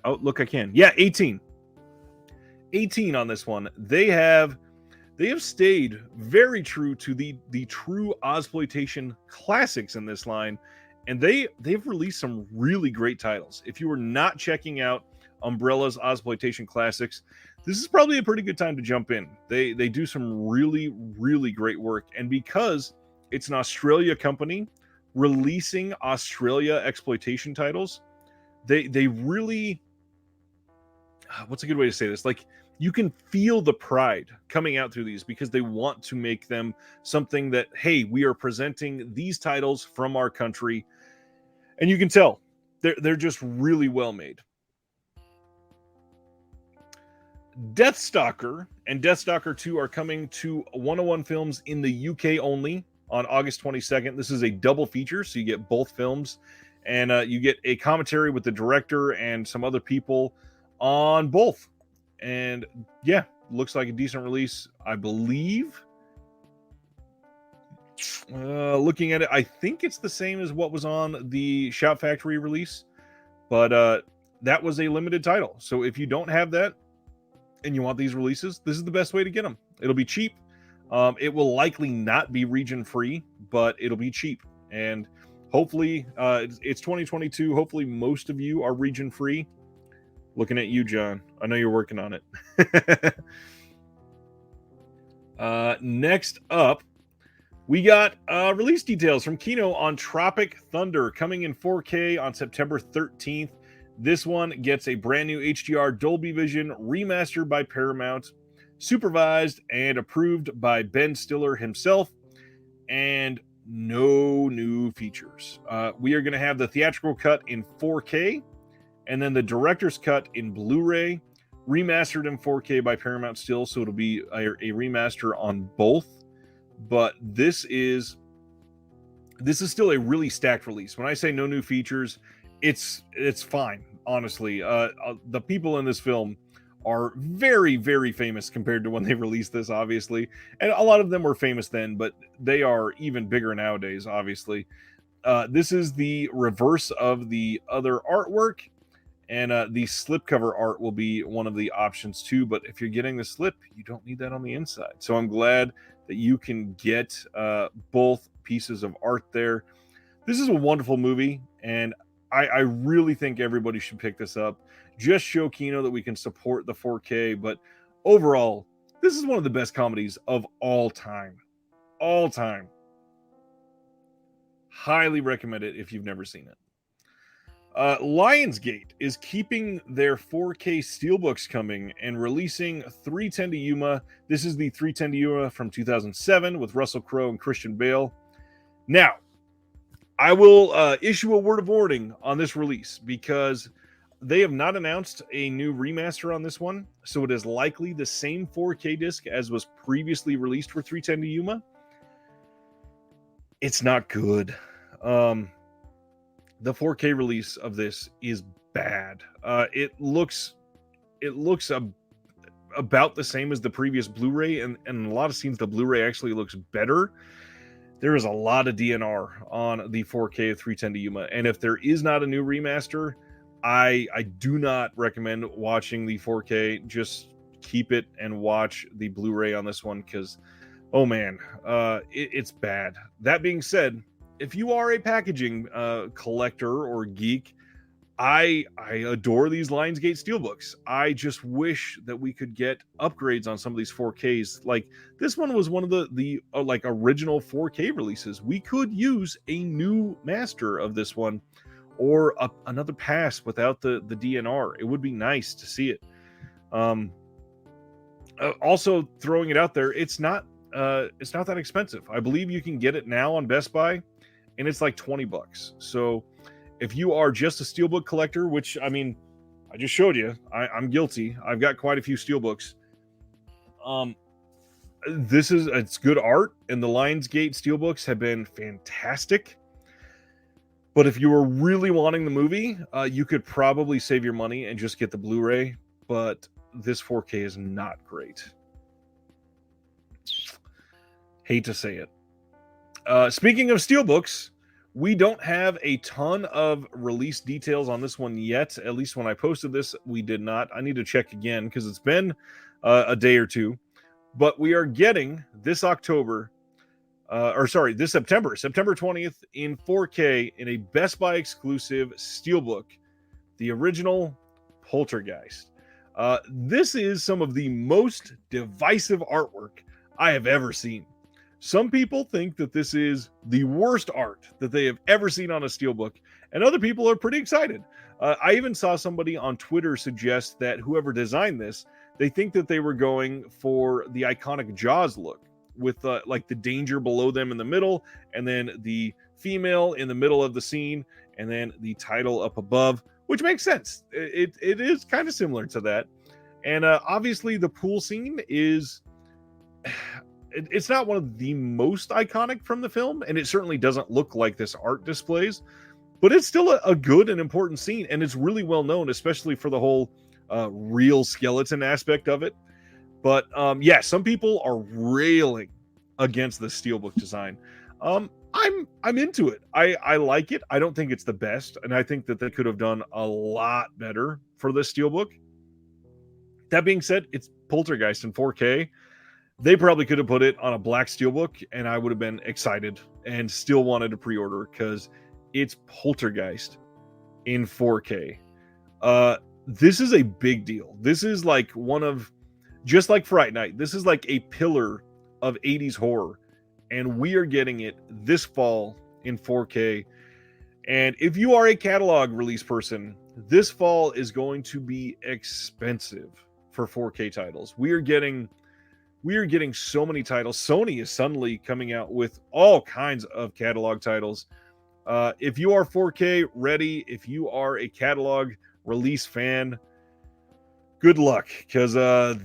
I can. Yeah, 18. 18 on this one. They have stayed very true to the true Ozploitation classics in this line, and they've released some really great titles. If you were not checking out Umbrella's Ozploitation classics, this is probably a pretty good time to jump in. They do some really, really great work, and because it's an Australia company releasing Australia exploitation titles, they really, what's a good way to say this? Like, you can feel the pride coming out through these because they want to make them something that, hey, we are presenting these titles from our country. And you can tell they're just really well made. Deathstalker and Deathstalker 2 are coming to 101 Films in the UK only on August 22nd. This is a double feature, so you get both films. And you get a commentary with the director and some other people on both. And yeah, looks like a decent release, I believe. Looking at it, I think it's the same as what was on the Shout Factory release, but that was a limited title. So if you don't have that and you want these releases, this is the best way to get them. It'll be cheap. It will likely not be region free, but it'll be cheap. And hopefully, it's 2022. Hopefully, most of you are region free. Looking at you, John. I know you're working on it. Next up, We got release details from Kino on Tropic Thunder coming in 4K on September 13th. This one gets a brand new HDR Dolby Vision remastered by Paramount, supervised and approved by Ben Stiller himself, and no new features. We are going to have the theatrical cut in 4K, and then the director's cut in Blu-ray, remastered in 4K by Paramount still, so it'll be a remaster on both. But this is still a really stacked release. When I say no new features, it's fine, honestly. The people in this film are very, very famous compared to when they released this, obviously. And a lot of them were famous then, but they are even bigger nowadays, obviously. This is the reverse of the other artwork, and the slipcover art will be one of the options too. But if you're getting the slip, you don't need that on the inside. So I'm glad that you can get both pieces of art there. This is a wonderful movie, and I really think everybody should pick this up. Just show Kino that we can support the 4K, but overall, this is one of the best comedies of all time. All time. Highly recommend it if you've never seen it. Lionsgate is keeping their 4K steelbooks coming and releasing 3:10 to Yuma. This is the 3:10 to Yuma from 2007 with Russell Crowe and Christian Bale. Now, I will issue a word of warning on this release because they have not announced a new remaster on this one, so it is likely the same 4K disc as was previously released for 3:10 to Yuma. It's not good. The 4K release of this is bad. It looks about the same as the previous Blu-ray, and in a lot of scenes the Blu-ray actually looks better. There is a lot of DNR on the 4K of 3:10 to Yuma, and if there is not a new remaster, I do not recommend watching the 4K. Just keep it and watch the Blu-ray on this one because, oh man, it's bad. That being said, if you are a packaging collector or geek, I adore these Lionsgate steelbooks. I just wish that we could get upgrades on some of these 4Ks. Like this one was one of the like original 4K releases. We could use a new master of this one, or another pass without the DNR. It would be nice to see it. Also, throwing it out there, it's not that expensive. I believe you can get it now on Best Buy, and it's like $20. So if you are just a steelbook collector, which I mean, I just showed you, I'm guilty. I've got quite a few steelbooks. It's good art, and the Lionsgate steelbooks have been fantastic. But if you were really wanting the movie, you could probably save your money and just get the Blu-ray. But this 4K is not great. Hate to say it. Speaking of steelbooks, we don't have a ton of release details on this one yet. At least when I posted this, we did not. I need to check again because it's been a day or two. But we are getting this September 20th in 4K in a Best Buy exclusive steelbook, the original Poltergeist. This is some of the most divisive artwork I have ever seen. Some people think that this is the worst art that they have ever seen on a steelbook, and other people are pretty excited. I even saw somebody on Twitter suggest that whoever designed this, they think that they were going for the iconic Jaws look, with like the danger below them in the middle, and then the female in the middle of the scene, and then the title up above, which makes sense. It is kind of similar to that. And obviously the pool scene is... It's not one of the most iconic from the film, and it certainly doesn't look like this art displays, but it's still a good and important scene, and it's really well known, especially for the whole real skeleton aspect of it. But yeah, some people are railing against the steelbook design. I'm into it. I like it. I don't think it's the best, and I think that they could have done a lot better for this steelbook. That being said, it's Poltergeist in 4K. They probably could have put it on a black steelbook, and I would have been excited and still wanted to pre-order because it's Poltergeist in 4K. This is a big deal. This is like just like Fright Night, this is like a pillar of 80s horror. and we are getting it this fall in 4K. And if you are a catalog release person, this fall is going to be expensive for 4K titles. We are getting so many titles. Sony is suddenly coming out with all kinds of catalog titles. If you are 4K ready, if you are a catalog release fan, good luck, because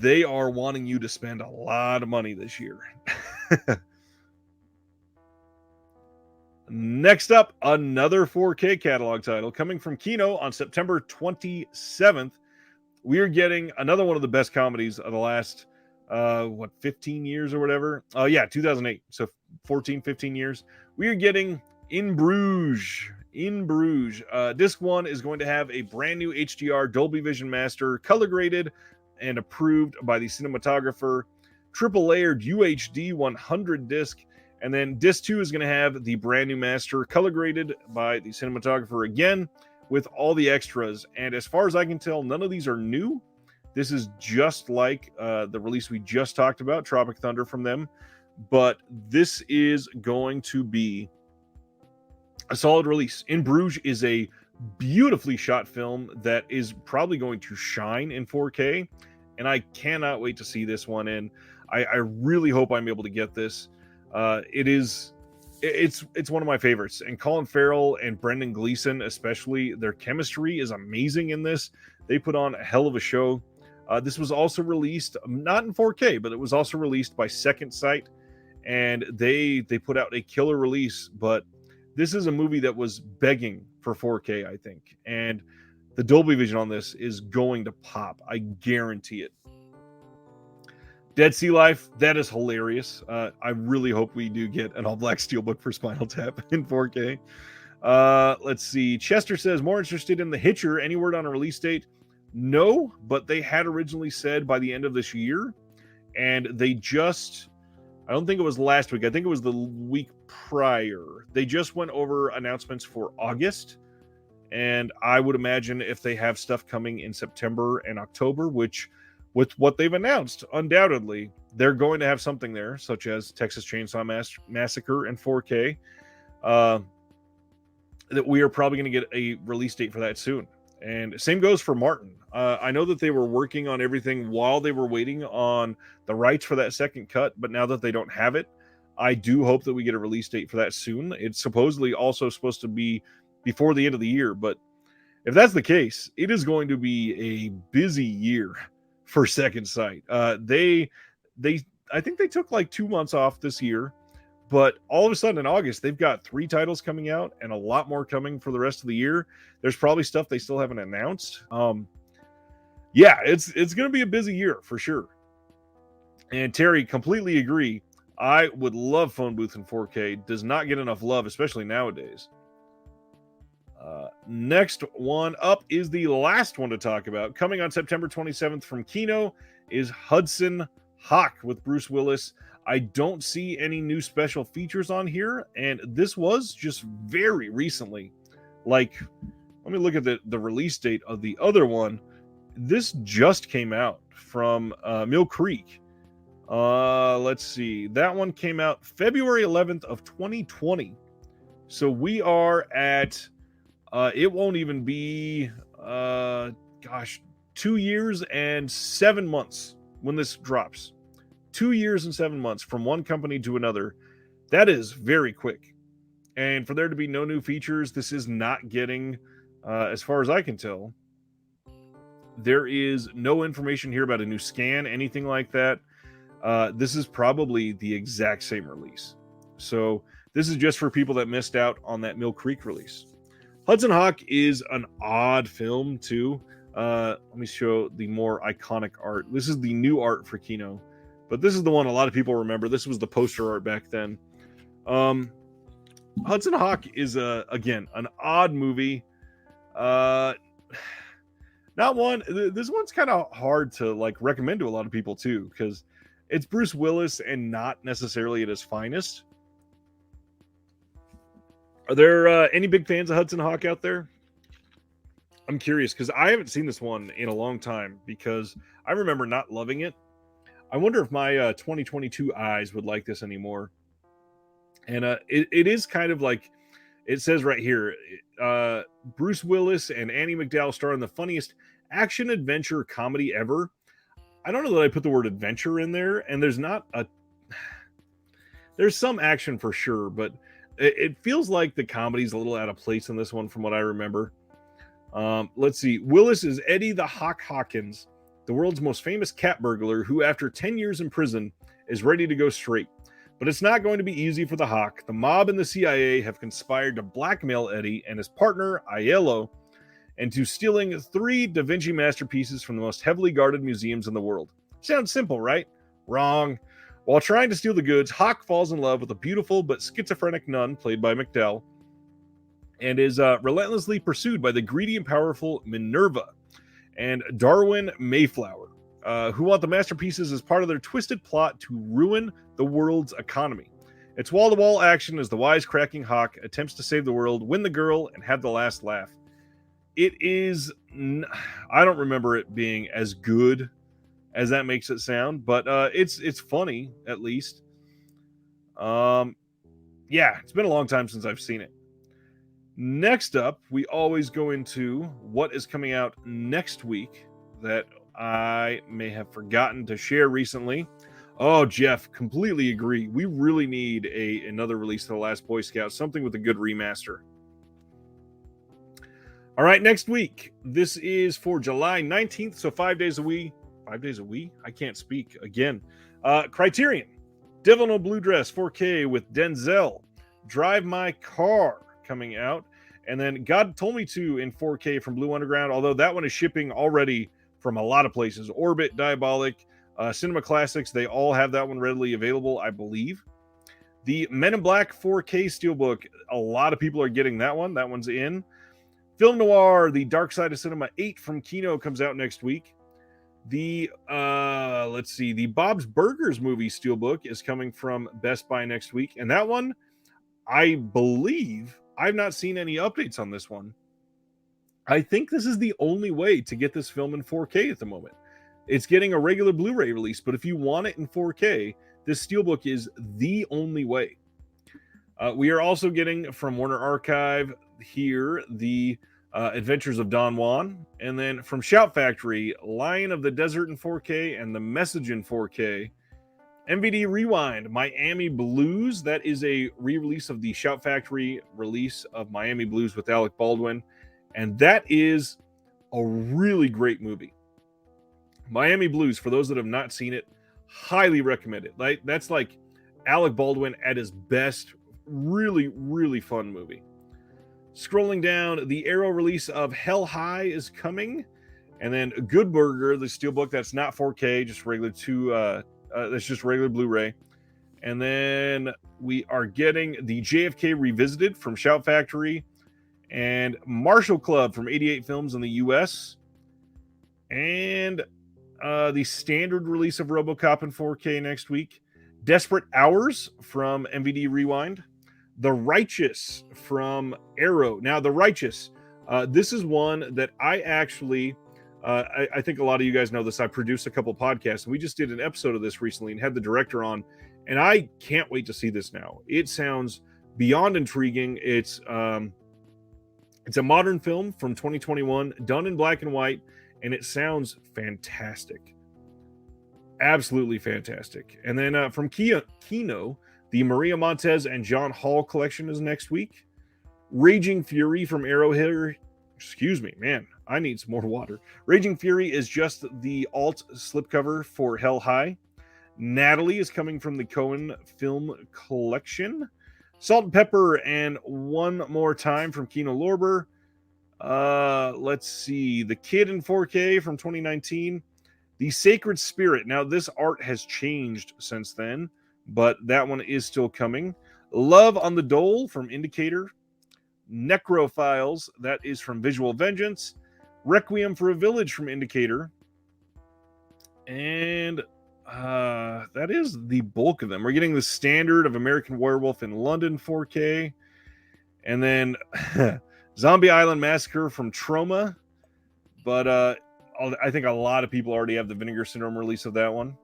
they are wanting you to spend a lot of money this year. Next up, another 4K catalog title coming from Kino on September 27th. We are getting another one of the best comedies of the last 15 years or whatever. 2008. So 14, 15 years. We are getting In Bruges. In Bruges. Disc 1 is going to have a brand new HDR Dolby Vision Master, color graded and approved by the cinematographer, triple layered UHD 100 disc. And then disc 2 is going to have the brand new master, color graded by the cinematographer again, with all the extras. And as far as I can tell, none of these are new. This is just like the release we just talked about, Tropic Thunder from them. But this is going to be a solid release. In Bruges is a beautifully shot film that is probably going to shine in 4K. And I cannot wait to see this one in. I really hope I'm able to get this. It's one of my favorites, and Colin Farrell and Brendan Gleeson, especially, their chemistry is amazing in this. They put on a hell of a show. This was also released not in 4K, but it was also released by Second Sight, and they put out a killer release. But this is a movie that was begging for 4K, I think, and the Dolby Vision on this is going to pop. I guarantee it. Dead Sea Life, that is hilarious. I really hope we do get an all-black steelbook for Spinal Tap in 4K. Let's see. Chester says, more interested in The Hitcher. Any word on a release date? No, but they had originally said by the end of this year. And they just, I don't think it was last week. I think it was the week prior. They just went over announcements for August. And I would imagine if they have stuff coming in September and October, which with what they've announced, undoubtedly, they're going to have something there, such as Texas Chainsaw Massacre and 4K. That we are probably going to get a release date for that soon. And same goes for Martin. I know that they were working on everything while they were waiting on the rights for that second cut, but now that they don't have it, I do hope that we get a release date for that soon. It's supposedly also supposed to be before the end of the year, but if that's the case, it is going to be a busy year for Second Sight. I think they took like 2 months off this year, but all of a sudden in August, they've got 3 titles coming out and a lot more coming for the rest of the year. There's probably stuff they still haven't announced. It's going to be a busy year for sure. And Terry, completely agree. I would love Phone Booth in 4K. Does not get enough love, especially nowadays. Next one up is the last one to talk about. Coming on September 27th from Kino is Hudson Hawk with Bruce Willis. I don't see any new special features on here, and this was just very recently. Like, let me look at the release date of the other one. This just came out from Mill Creek. Let's see. That one came out February 11th of 2020. So we are at it won't even be 2 years and 7 months when this drops. 2 years and 7 months from one company to another. That is very quick. And for there to be no new features, this is not getting, as far as I can tell, there is no information here about a new scan, anything like that. This is probably the exact same release. So this is just for people that missed out on that Mill Creek release. Hudson Hawk is an odd film too. Let me show the more iconic art. This is the new art for Kino, but this is the one a lot of people remember. This was the poster art back then. Hudson Hawk is again an odd movie. Not one. This one's kind of hard to like recommend to a lot of people too, because it's Bruce Willis and not necessarily at his finest. Are there any big fans of Hudson Hawk out there? I'm curious because I haven't seen this one in a long time because I remember not loving it. I wonder if my 2022 eyes would like this anymore. And it is kind of like it says right here, Bruce Willis and Annie McDowell star in the funniest action adventure comedy ever. I don't know that I put the word adventure in there, and there's some action for sure, but it feels like the comedy's a little out of place in this one from what I remember. Let's see. Willis is Eddie the Hawk Hawkins, the world's most famous cat burglar who, after 10 years in prison, is ready to go straight. But it's not going to be easy for the Hawk. The mob and the CIA have conspired to blackmail Eddie and his partner, Aiello, into stealing 3 Da Vinci masterpieces from the most heavily guarded museums in the world. Sounds simple, right? Wrong. While trying to steal the goods, Hawk falls in love with a beautiful but schizophrenic nun, played by McDowell, and is relentlessly pursued by the greedy and powerful Minerva and Darwin Mayflower, who want the masterpieces as part of their twisted plot to ruin the world's economy. It's wall-to-wall action as the wisecracking Hawk attempts to save the world, win the girl, and have the last laugh. It is... I don't remember it being as good as that makes it sound, but it's funny, at least. Yeah, it's been a long time since I've seen it. Next up, we always go into what is coming out next week that I may have forgotten to share recently. Oh, Jeff, completely agree. We really need another release of The Last Boy Scout, something with a good remaster. All right, next week. This is for July 19th, so 5 days a week. 5 days a week? I can't speak again. Criterion, Devil in a Blue Dress 4K with Denzel, Drive My Car coming out, and then God Told Me To in 4K from Blue Underground, although that one is shipping already from a lot of places. Orbit, Diabolic, Cinema Classics, they all have that one readily available, I believe. The Men in Black 4K Steelbook, a lot of people are getting that one. That one's in. Film Noir, The Dark Side of Cinema 8 from Kino comes out next week. The the Bob's Burgers movie Steelbook is coming from Best Buy next week, and that one, I believe, I've not seen any updates on this one. I think this is the only way to get this film in 4K at the moment. It's getting a regular Blu-ray release, but if you want it in 4K, this Steelbook is the only way. We are also getting from Warner Archive here the Adventures of Don Juan, and then from Shout Factory, Lion of the Desert in 4K and The Message in 4K. MVD Rewind, Miami Blues. That is a re-release of the Shout Factory release of Miami Blues with Alec Baldwin, and that is a really great movie. Miami Blues, for those that have not seen it, highly recommend it. That's like Alec Baldwin at his best. Really, really fun movie. Scrolling down, the Arrow release of Hell High is coming, and then Good Burger, the Steelbook, that's not 4K, just regular that's just regular Blu-ray. And then we are getting the JFK Revisited from Shout Factory, and Marshall Club from 88 Films in the US, and the standard release of RoboCop in 4K next week. Desperate Hours from MVD Rewind. The Righteous from Arrow. Now, The Righteous, this is one that I actually, I think a lot of you guys know this. I produced a couple podcasts, and we just did an episode of this recently and had the director on, and I can't wait to see this now. It sounds beyond intriguing. It's a modern film from 2021, done in black and white, and it sounds fantastic. Absolutely fantastic. And then from Kino, the Maria Montez and John Hall collection is next week. Raging Fury from Arrowhead. Excuse me, man. I need some more water. Raging Fury is just the alt slipcover for Hell High. Natalie is coming from the Cohen Film Collection. Salt and Pepper and One More Time from Kino Lorber. Let's see. The Kid in 4K from 2019. The Sacred Spirit. Now, this art has changed since then, but that one is still coming. Love on the Dole from Indicator. Necrophiles, that is from Visual Vengeance. Requiem for a Village from Indicator. And that is the bulk of them. We're getting the standard of American Werewolf in London 4K. And then Zombie Island Massacre from Troma. But I think a lot of people already have the Vinegar Syndrome release of that one.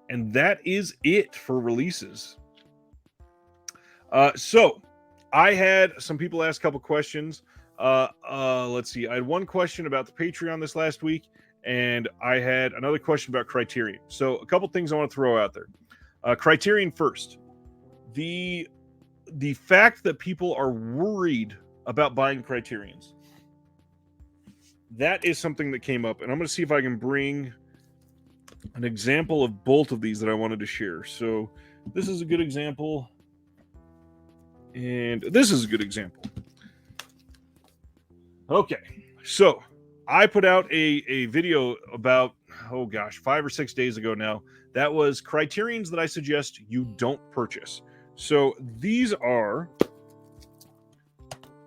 And that is it for releases. So I had some people ask a couple questions. Let's see. I had one question about the Patreon this last week, and I had another question about Criterion. So a couple things I want to throw out there. Criterion first. The fact that people are worried about buying Criterions. That is something that came up, and I'm going to see if I can bring an example of both of these that I wanted to share. So this is a good example, and this is a good example. Okay, so I put out a video about, 5 or 6 days ago now. That was Criterions that I suggest you don't purchase. So these are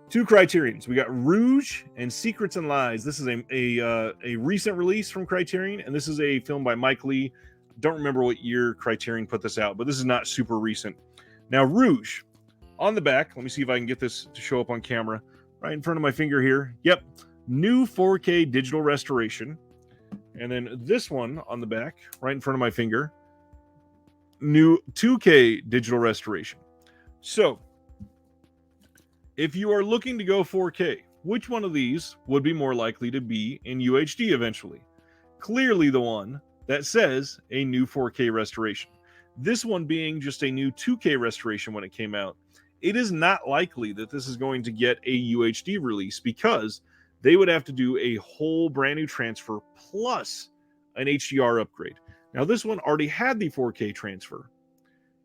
two Criterions. We got Rouge and Secrets and Lies. This is a recent release from Criterion, and this is a film by Mike Leigh. Don't remember what year Criterion put this out, but this is not super recent. Now, Rouge, on the back, let me see if I can get this to show up on camera. Right in front of my finger here. Yep. New 4K digital restoration. And then this one on the back, right in front of my finger. New 2K digital restoration. So, if you are looking to go 4K, which one of these would be more likely to be in UHD eventually? Clearly the one that says a new 4K restoration. This one being just a new 2K restoration when it came out. It is not likely that this is going to get a UHD release because they would have to do a whole brand new transfer plus an HDR upgrade. Now, this one already had the 4K transfer.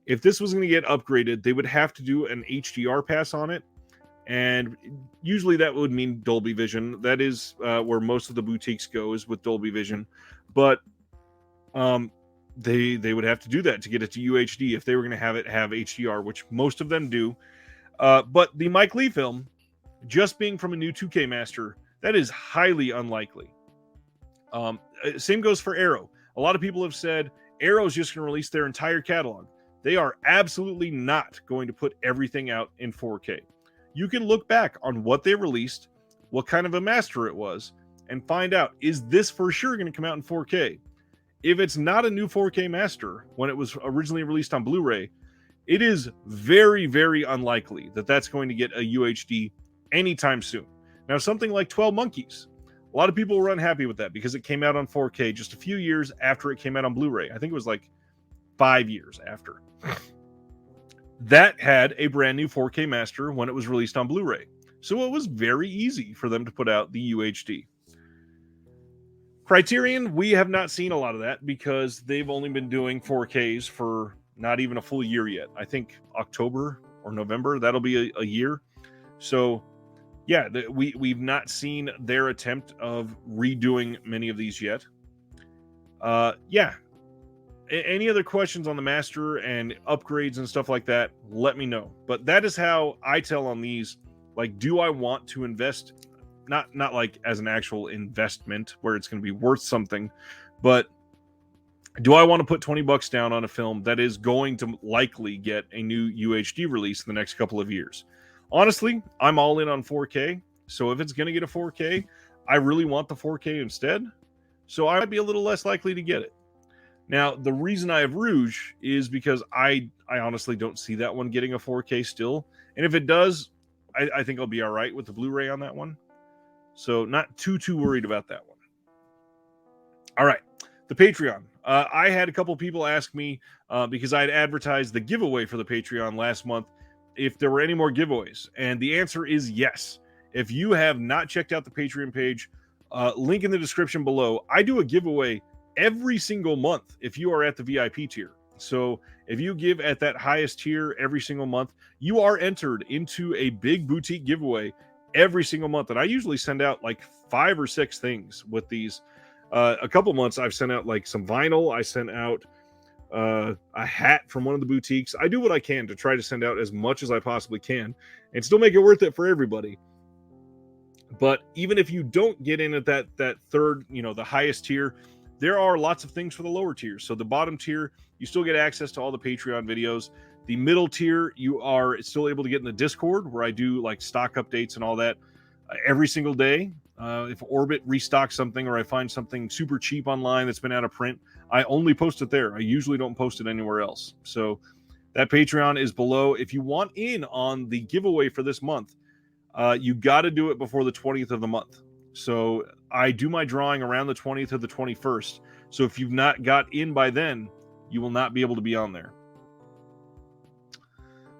If this was going to get upgraded, they would have to do an HDR pass on it. And usually that would mean Dolby Vision. That is where most of the boutiques go, is with Dolby Vision. But they would have to do that to get it to UHD if they were going to have it have HDR, which most of them do. But the Mike Leigh film, just being from a new 2K master, that is highly unlikely. Same goes for Arrow. A lot of people have said Arrow's just going to release their entire catalog. They are absolutely not going to put everything out in 4K. You can look back on what they released, what kind of a master it was, and find out, is this for sure going to come out in 4K? If it's not a new 4K master when it was originally released on Blu-ray, it is very, very unlikely that that's going to get a UHD anytime soon. Now, something like 12 Monkeys, a lot of people were unhappy with that because it came out on 4K just a few years after it came out on Blu-ray. I think it was like 5 years after. That had a brand new 4K master when it was released on Blu-ray. So it was very easy for them to put out the UHD. Criterion, we have not seen a lot of that because they've only been doing 4Ks for not even a full year yet. I think October or November, that'll be a year. So, yeah, we've not seen their attempt of redoing many of these yet. Yeah. Any other questions on the master and upgrades and stuff like that, let me know. But that is how I tell on these. Like, do I want to invest? Not like as an actual investment where it's going to be worth something, but do I want to put $20 down on a film that is going to likely get a new UHD release in the next couple of years? Honestly, I'm all in on 4K. So if it's going to get a 4K, I really want the 4K instead. So I might be a little less likely to get it. Now, the reason I have Rouge is because I honestly don't see that one getting a 4K still. And if it does, I think I'll be all right with the Blu-ray on that one. So not too worried about that one. All right, the Patreon. I had a couple people ask me, because I had advertised the giveaway for the Patreon last month, if there were any more giveaways. And the answer is yes. If you have not checked out the Patreon page, link in the description below. I do a giveaway every single month if you are at the VIP tier. So if you give at that highest tier every single month, you are entered into a big boutique giveaway every single month. And I usually send out like 5 or 6 things with these. A couple months I've sent out like some vinyl. I sent out a hat from one of the boutiques. I do what I can to try to send out as much as I possibly can and still make it worth it for everybody. But even if you don't get in at that third, the highest tier, there are lots of things for the lower tiers. So the bottom tier, you still get access to all the Patreon videos. The middle tier, you are still able to get in the Discord where I do like stock updates and all that every single day. If Orbit restocks something or I find something super cheap online that's been out of print, I only post it there. I usually don't post it anywhere else. So That Patreon is below. If you want in on the giveaway for this month, you got to do it before the 20th of the month. So I do my drawing around the 20th or the 21st. So if you've not got in by then, you will not be able to be on there.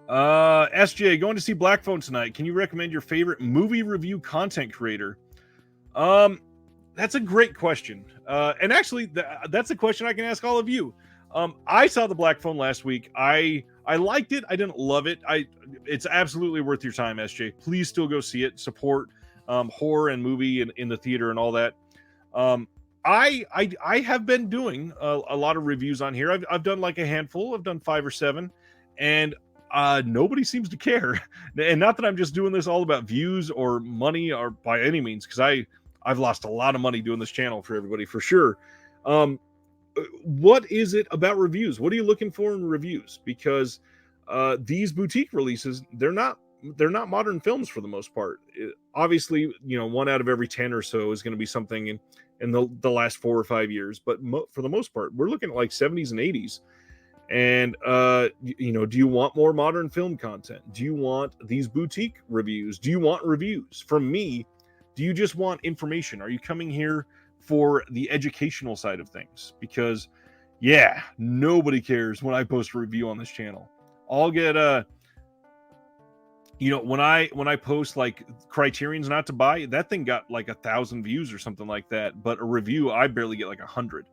SJ, going to see Black Phone tonight. Can you recommend your favorite movie review content creator? That's a great question. And actually, that's a question I can ask all of you. I saw the Black Phone last week. I liked it. I didn't love it. It's absolutely worth your time, SJ. Please still go see it. Support horror and movie in the theater and all that. I have been doing a lot of reviews on here. I've done like a handful. I've done 5 or 7, and nobody seems to care. And not that I'm just doing this all about views or money or by any means, because I've lost a lot of money doing this channel for everybody for sure. What is it about reviews? What are you looking for in reviews? Because these boutique releases, they're not modern films for the most part. Obviously, 1 out of every 10 or so is going to be something in the last 4 or 5 years, but for the most part, we're looking at like 70s and 80s. And do you want more modern film content? Do you want these boutique reviews? Do you want reviews from me? Do you just want information? Are you coming here for the educational side of things? Because nobody cares when I post a review on this channel. I'll get when I post like Criterion's Not to Buy, that thing got like 1,000 views or something like that, but a review I barely get like 100.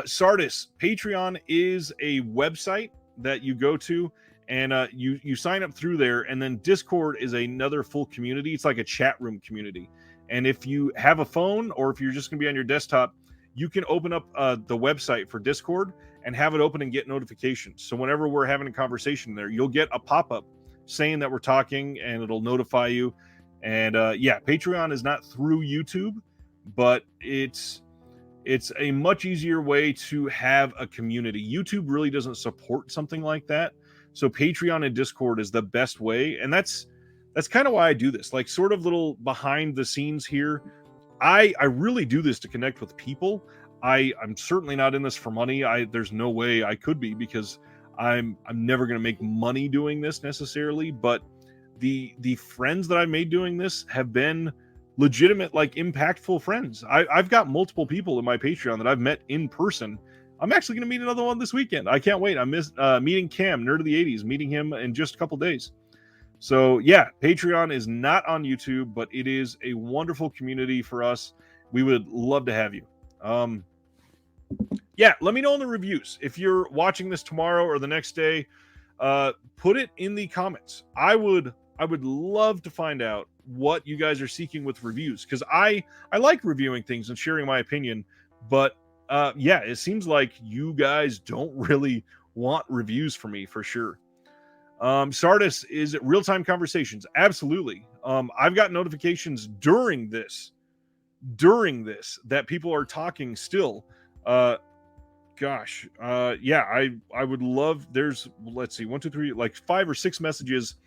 Sardis, Patreon is a website that you go to, and you sign up through there, and then Discord is another full community. It's like a chat room community. And if you have a phone, or if you're just going to be on your desktop, you can open up the website for Discord and have it open and get notifications. So whenever we're having a conversation there, you'll get a pop-up saying that we're talking, and it'll notify you. And Patreon is not through YouTube, but it's a much easier way to have a community. YouTube really doesn't support something like that. So Patreon and Discord is the best way. And that's kind of why I do this, like sort of little behind the scenes here. I really do this to connect with people. I'm certainly not in this for money. There's no way I could be, because I'm never going to make money doing this necessarily. But the friends that I made doing this have been legitimate, like impactful friends. I've got multiple people in my Patreon that I've met in person. I'm actually going to meet another one this weekend. I can't wait. I'm meeting Cam, Nerd of the 80s, meeting him in just a couple days. So Patreon is not on YouTube, but it is a wonderful community for us. We would love to have you. Let me know in the reviews. If you're watching this tomorrow or the next day, put it in the comments. I would love to find out what you guys are seeking with reviews, because I like reviewing things and sharing my opinion, but it seems like you guys don't really want reviews from me for sure. Sardis, is it real-time conversations? Absolutely. I've got notifications during this that people are talking still. I would love, there's, let's see, 1, 2, 3, like 5 or 6 messages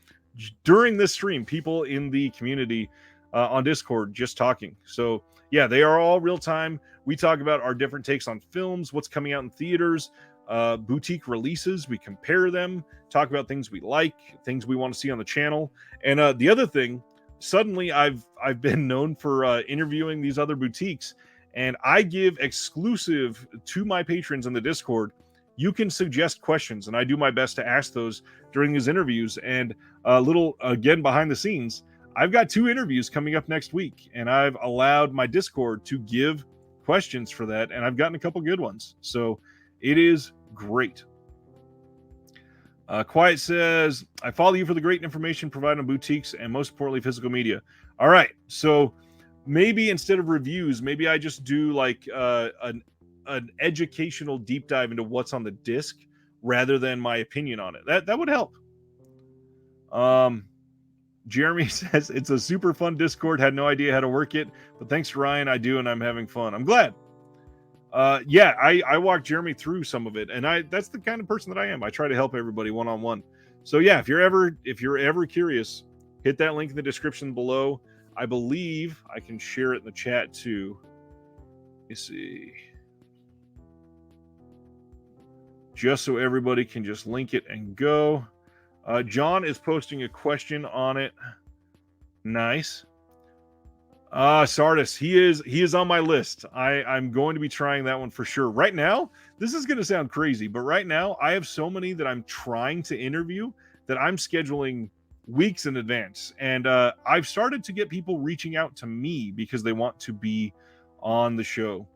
during this stream, people in the community on Discord just talking. So they are all real time. We talk about our different takes on films, what's coming out in theaters, boutique releases. We compare them, talk about things we like, things we want to see on the channel. And the other thing, suddenly I've been known for interviewing these other boutiques, and I give exclusive to my patrons in the Discord. You can suggest questions, and I do my best to ask those during these interviews. And a little, again, behind the scenes, I've got 2 interviews coming up next week, and I've allowed my Discord to give questions for that, and I've gotten a couple good ones. So it is great. Quiet says, I follow you for the great information provided on boutiques and most importantly, physical media. All right. So maybe instead of reviews, maybe I just do like an educational deep dive into what's on the disc rather than my opinion on it. That would help. Jeremy says, it's a super fun Discord. Had no idea how to work it, but thanks to Ryan, I do, and I'm having fun. I'm glad. I walked Jeremy through some of it, and that's the kind of person that I am. I try to help everybody one-on-one. So if you're ever curious, hit that link in the description below. I believe I can share it in the chat too. Let me see. just so everybody can just link it and go. John is posting a question on it. Nice. Sardis, he is on my list. I'm going to be trying that one for sure. Right now, this is going to sound crazy, but right now I have so many that I'm trying to interview that I'm scheduling weeks in advance. And I've started to get people reaching out to me because they want to be on the show.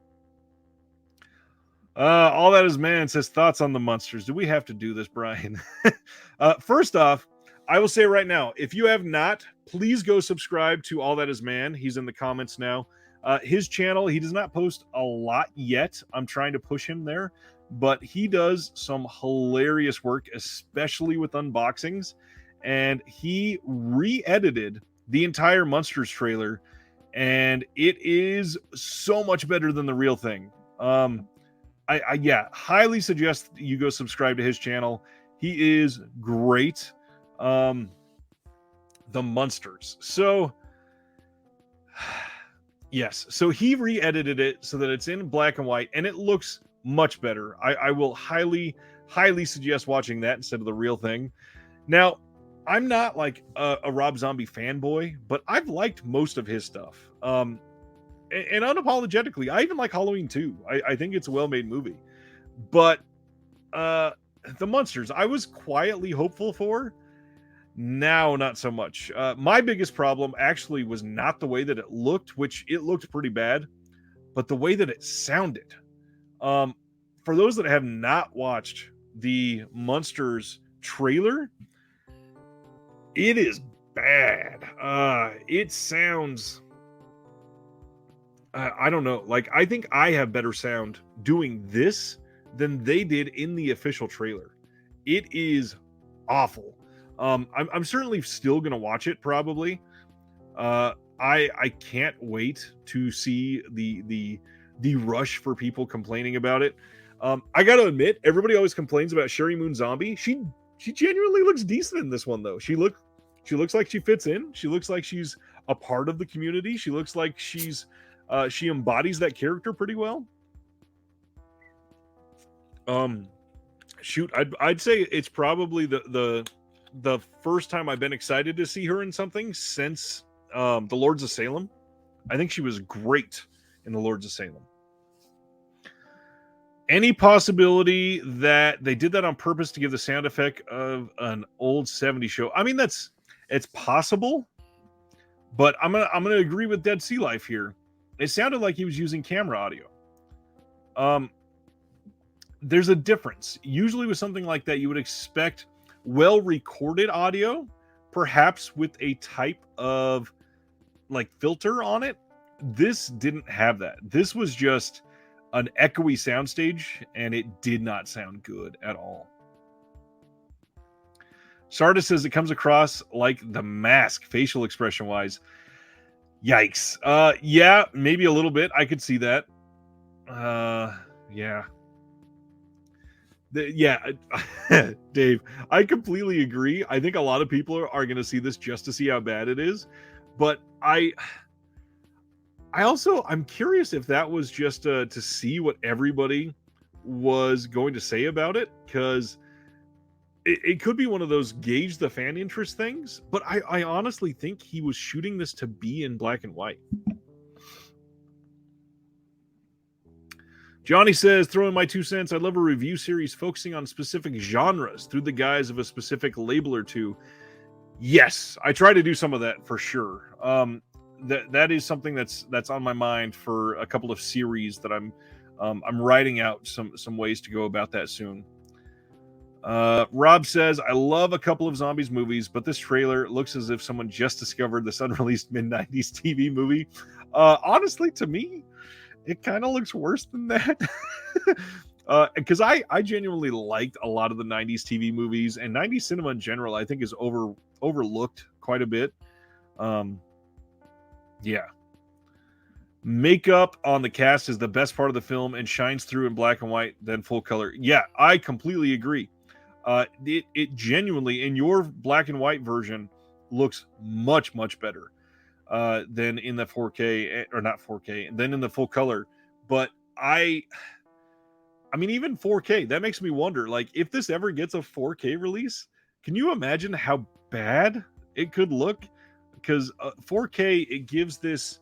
All that is man says thoughts on the Munsters. Do we have to do this, Brian? First off, I will say right now, if you have not, please go subscribe to All That Is Man. He's in the comments now. His channel, he does not post a lot yet. I'm trying to push him there, but he does some hilarious work, especially with unboxings. And he re-edited the entire Munsters trailer, and it is so much better than the real thing. I highly suggest you go subscribe to his channel. He is great. The Munsters. So yes, so he re-edited it so that it's in black and white, and it looks much better. I will highly suggest watching that instead of the real thing. Now, I'm not like a Rob Zombie fanboy, but I've liked most of his stuff. And unapologetically, I even like Halloween 2. I think it's a well-made movie. But the Munsters, I was quietly hopeful for. Now, not so much. My biggest problem actually was not the way that it looked, which it looked pretty bad, but the way that it sounded. For those that have not watched the Munsters trailer, it is bad. It sounds... I don't know. Like, I think I have better sound doing this than they did in the official trailer. It is awful. I'm certainly still gonna watch it probably. I can't wait to see the rush for people complaining about it. I gotta admit, everybody always complains about Sherry Moon Zombie. She genuinely looks decent in this one though. She looks like she fits in. She looks like she's a part of the community. She looks like she embodies that character pretty well. Shoot, I'd say it's probably the first time I've been excited to see her in something since the Lords of Salem. I think she was great in the Lords of Salem. Any possibility that they did that on purpose to give the sound effect of an old 70s show? I mean, it's possible, but I'm gonna agree with Dead Sea Life here. It sounded like he was using camera audio. There's a difference. Usually with something like that, you would expect well-recorded audio, perhaps with a type of like filter on it. This didn't have that. This was just an echoey soundstage, and it did not sound good at all. Sardis says it comes across like The Mask, facial expression-wise. Yikes. Yeah, maybe a little bit. I could see that. Yeah. Dave, I completely agree. I think a lot of people are going to see this just to see how bad it is. But I'm curious if that was just to see what everybody was going to say about it, because it could be one of those gauge the fan interest things. But I honestly think he was shooting this to be in black and white. Johnny says, throw in my 2 cents. I'd love a review series focusing on specific genres through the guise of a specific label or two. Yes, I try to do some of that for sure. That is something that's on my mind for a couple of series that I'm writing out some ways to go about that soon. Rob says, I love a couple of zombies movies, but this trailer looks as if someone just discovered this unreleased mid-90s TV movie. Honestly, to me, it kind of looks worse than that. Because I genuinely liked a lot of the 90s TV movies, and 90s cinema in general, I think, is overlooked quite a bit. Yeah. Makeup on the cast is the best part of the film and shines through in black and white than full color. Yeah, I completely agree. It genuinely, in your black and white version, looks much, much better than in the 4K, or not 4K, than in the full color. But I I mean, even 4K, that makes me wonder, like, if this ever gets a 4K release, can you imagine how bad it could look? Because 4K, it gives this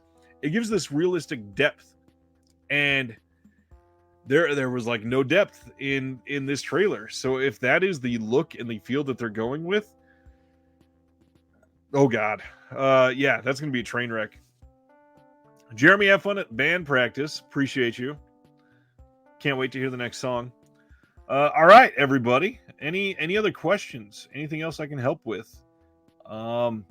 realistic depth, and there was like no depth in this trailer. So if that is the look and the feel that they're going with, oh god, yeah, that's gonna be a train wreck. Jeremy, have fun at band practice. Appreciate you. Can't wait to hear the next song. All right, everybody. Any other questions? Anything else I can help with? I'm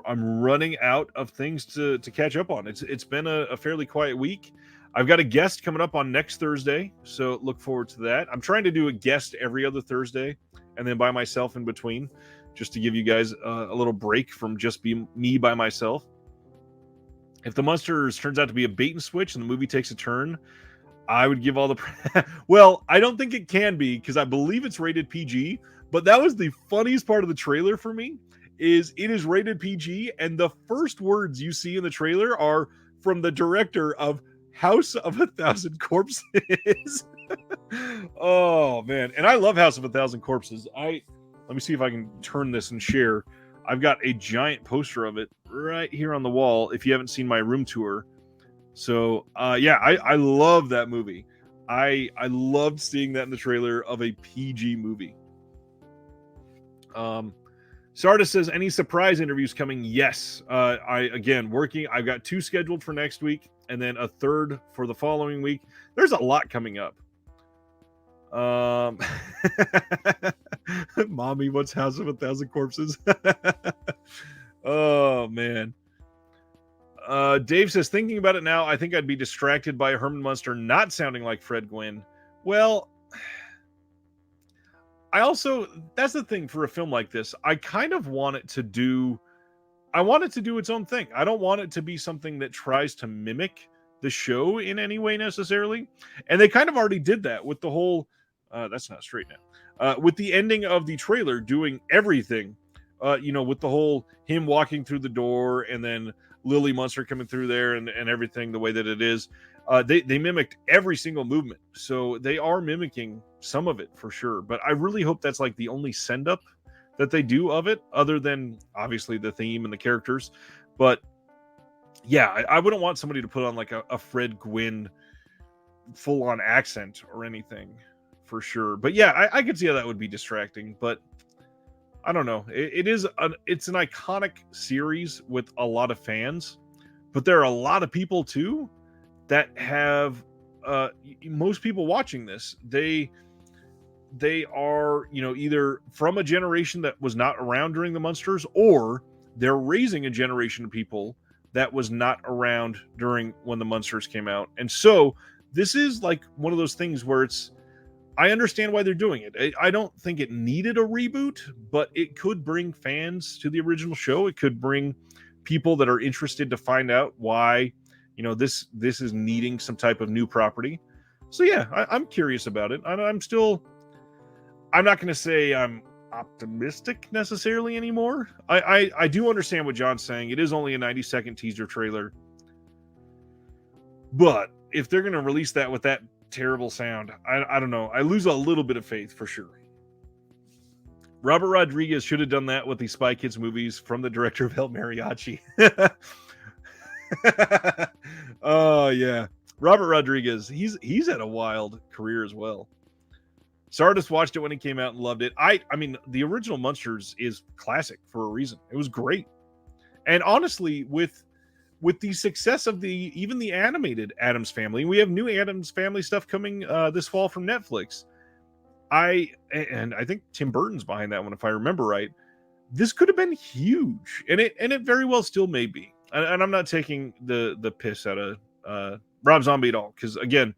running out of things to catch up on. It's been a fairly quiet week. I've got a guest coming up on next Thursday, so look forward to that. I'm trying to do a guest every other Thursday, and then by myself in between, just to give you guys a little break from just being me by myself. If the Munsters turns out to be a bait and switch and the movie takes a turn, I would give all the well, I don't think it can be, because I believe it's rated PG, but that was the funniest part of the trailer for me, is it is rated PG, and the first words you see in the trailer are from the director of House of a Thousand Corpses. Oh man, and I love House of a Thousand Corpses. Let me see if I can turn this and share. I've got a giant poster of it right here on the wall, if you haven't seen my room tour. So yeah, I love that movie. I loved seeing that in the trailer of a PG movie. Sardis says, any surprise interviews coming? Yes. I've got 2 scheduled for next week, and then a 3rd for the following week. There's a lot coming up. Mommy, what's House of a Thousand Corpses? Oh man. Dave says, thinking about it now, I think I'd be distracted by Herman Munster not sounding like Fred Gwynne. Well, that's the thing for a film like this. I kind of want it to do its own thing. I don't want it to be something that tries to mimic the show in any way necessarily. And they kind of already did that with the whole, that's not straight now, with the ending of the trailer doing everything, with the whole him walking through the door and then Lily Munster coming through there and everything the way that it is. They mimicked every single movement. So they are mimicking some of it for sure. But I really hope that's like the only send up that they do of it, other than obviously the theme and the characters. But yeah, I wouldn't want somebody to put on like a Fred Gwynne full on accent or anything for sure. But yeah, I could see how that would be distracting. But I don't know. It's an iconic series with a lot of fans, but there are a lot of people too that have most people watching this. They are, either from a generation that was not around during the Munsters, or they're raising a generation of people that was not around during when the Munsters came out. And so this is like one of those things where I understand why they're doing it. I don't think it needed a reboot, but it could bring fans to the original show. It could bring people that are interested to find out why, this is needing some type of new property. So yeah, I'm curious about it. I'm not going to say I'm optimistic necessarily anymore. I do understand what John's saying. It is only a 90-second teaser trailer. But if they're going to release that with that terrible sound, I don't know. I lose a little bit of faith for sure. Robert Rodriguez should have done that with the Spy Kids movies from the director of El Mariachi. Oh yeah, Robert Rodriguez. He's had a wild career as well. Sardis watched it when it came out and loved it. I mean, the original Munsters is classic for a reason. It was great, and honestly, with the success of even the animated Addams Family, we have new Addams Family stuff coming this fall from Netflix. I think Tim Burton's behind that one, if I remember right. This could have been huge, and it very well still may be. And I'm not taking the piss out of Rob Zombie at all, because again,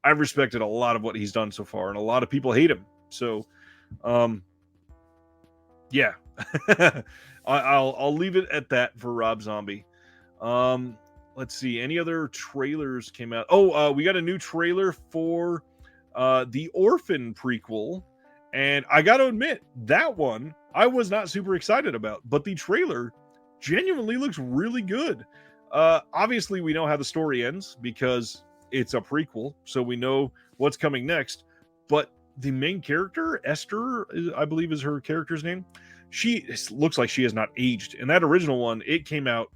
I've respected a lot of what he's done so far, and a lot of people hate him. So, yeah, I'll leave it at that for Rob Zombie. Let's see. Any other trailers came out? Oh, we got a new trailer for the Orphan prequel, and I got to admit, that one I was not super excited about, but the trailer genuinely looks really good. Obviously, we know how the story ends because it's a prequel, so we know what's coming next. But the main character, Esther, I believe is her character's name, she looks like she has not aged. And that original one, it came out,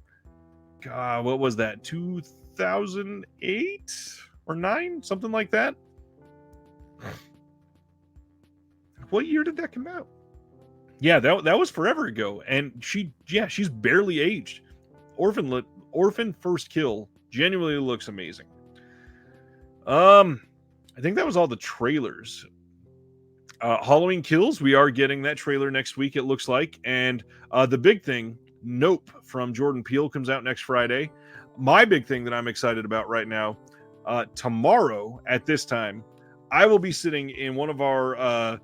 God, what was that, 2008 or 9, something like that? What year did that come out? Yeah, that was forever ago, and she's barely aged. Orphan First Kill genuinely looks amazing. I think that was all the trailers. Halloween Kills, we are getting that trailer next week, it looks like. And the big thing, Nope from Jordan Peele, comes out next Friday. My big thing that I'm excited about right now, tomorrow at this time, I will be sitting in one of our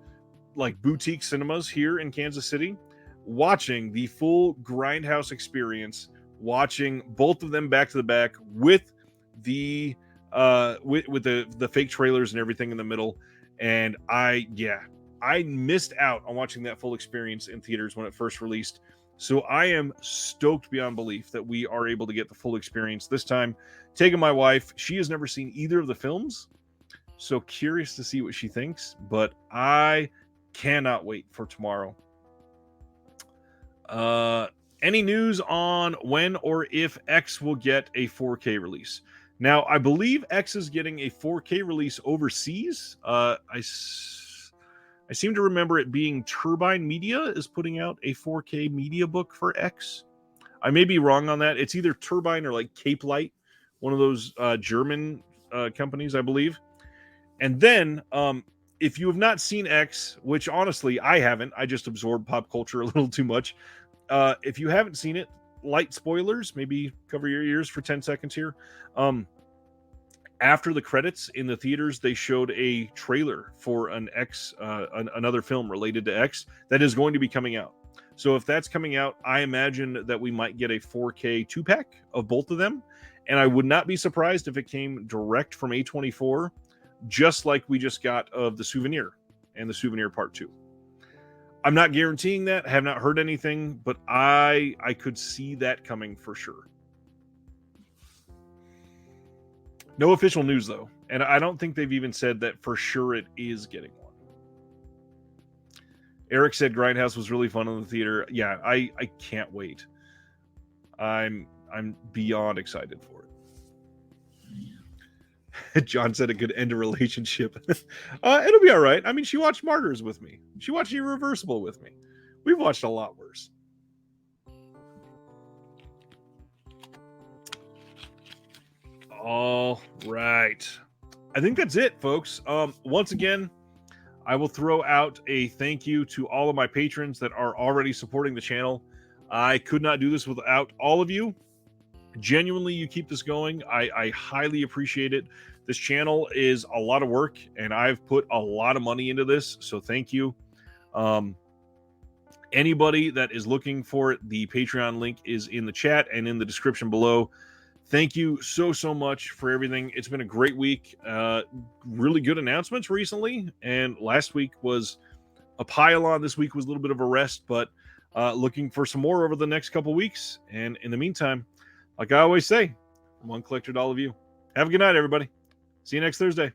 like boutique cinemas here in Kansas City, watching the full Grindhouse experience, watching both of them back to the back with the with the fake trailers and everything in the middle. And I missed out on watching that full experience in theaters when it first released. So I am stoked beyond belief that we are able to get the full experience this time. Taking my wife, she has never seen either of the films, so curious to see what she thinks, but I cannot wait for tomorrow. Any news on when or if X will get a 4K release? Now, I believe X is getting a 4K release overseas. I seem to remember it being Turbine Media is putting out a 4K media book for X. I may be wrong on that. It's either Turbine or like Cape Light, one of those German companies, I believe. And then, if you have not seen X, which honestly I haven't, I just absorb pop culture a little too much. If you haven't seen it, light spoilers, maybe cover your ears for 10 seconds here. After the credits in the theaters, they showed a trailer for an X, another film related to X that is going to be coming out. So if that's coming out, I imagine that we might get a 4K 2-pack of both of them. And I would not be surprised if it came direct from A24, just like we just got of The Souvenir and The Souvenir Part 2. I'm not guaranteeing that. I have not heard anything, but I could see that coming for sure. No official news, though. And I don't think they've even said that for sure it is getting one. Eric said Grindhouse was really fun in the theater. Yeah, I can't wait. I'm beyond excited for it. John said it could end a relationship. It'll be all right. I mean, she watched Martyrs with me. She watched Irreversible with me. We've watched a lot worse. All right. I think that's it, folks. Once again, I will throw out a thank you to all of my patrons that are already supporting the channel. I could not do this without all of you. Genuinely, you keep this going. I highly appreciate it. This channel is a lot of work, and I've put a lot of money into this, so thank you. Anybody that is looking for it, the Patreon link is in the chat and in the description below. Thank you so much for everything. It's been a great week. Really good announcements recently, and last week was a pile-on. This week was a little bit of a rest, but looking for some more over the next couple weeks. And in the meantime, like I always say, from one collector to all of you, have a good night, everybody. See you next Thursday.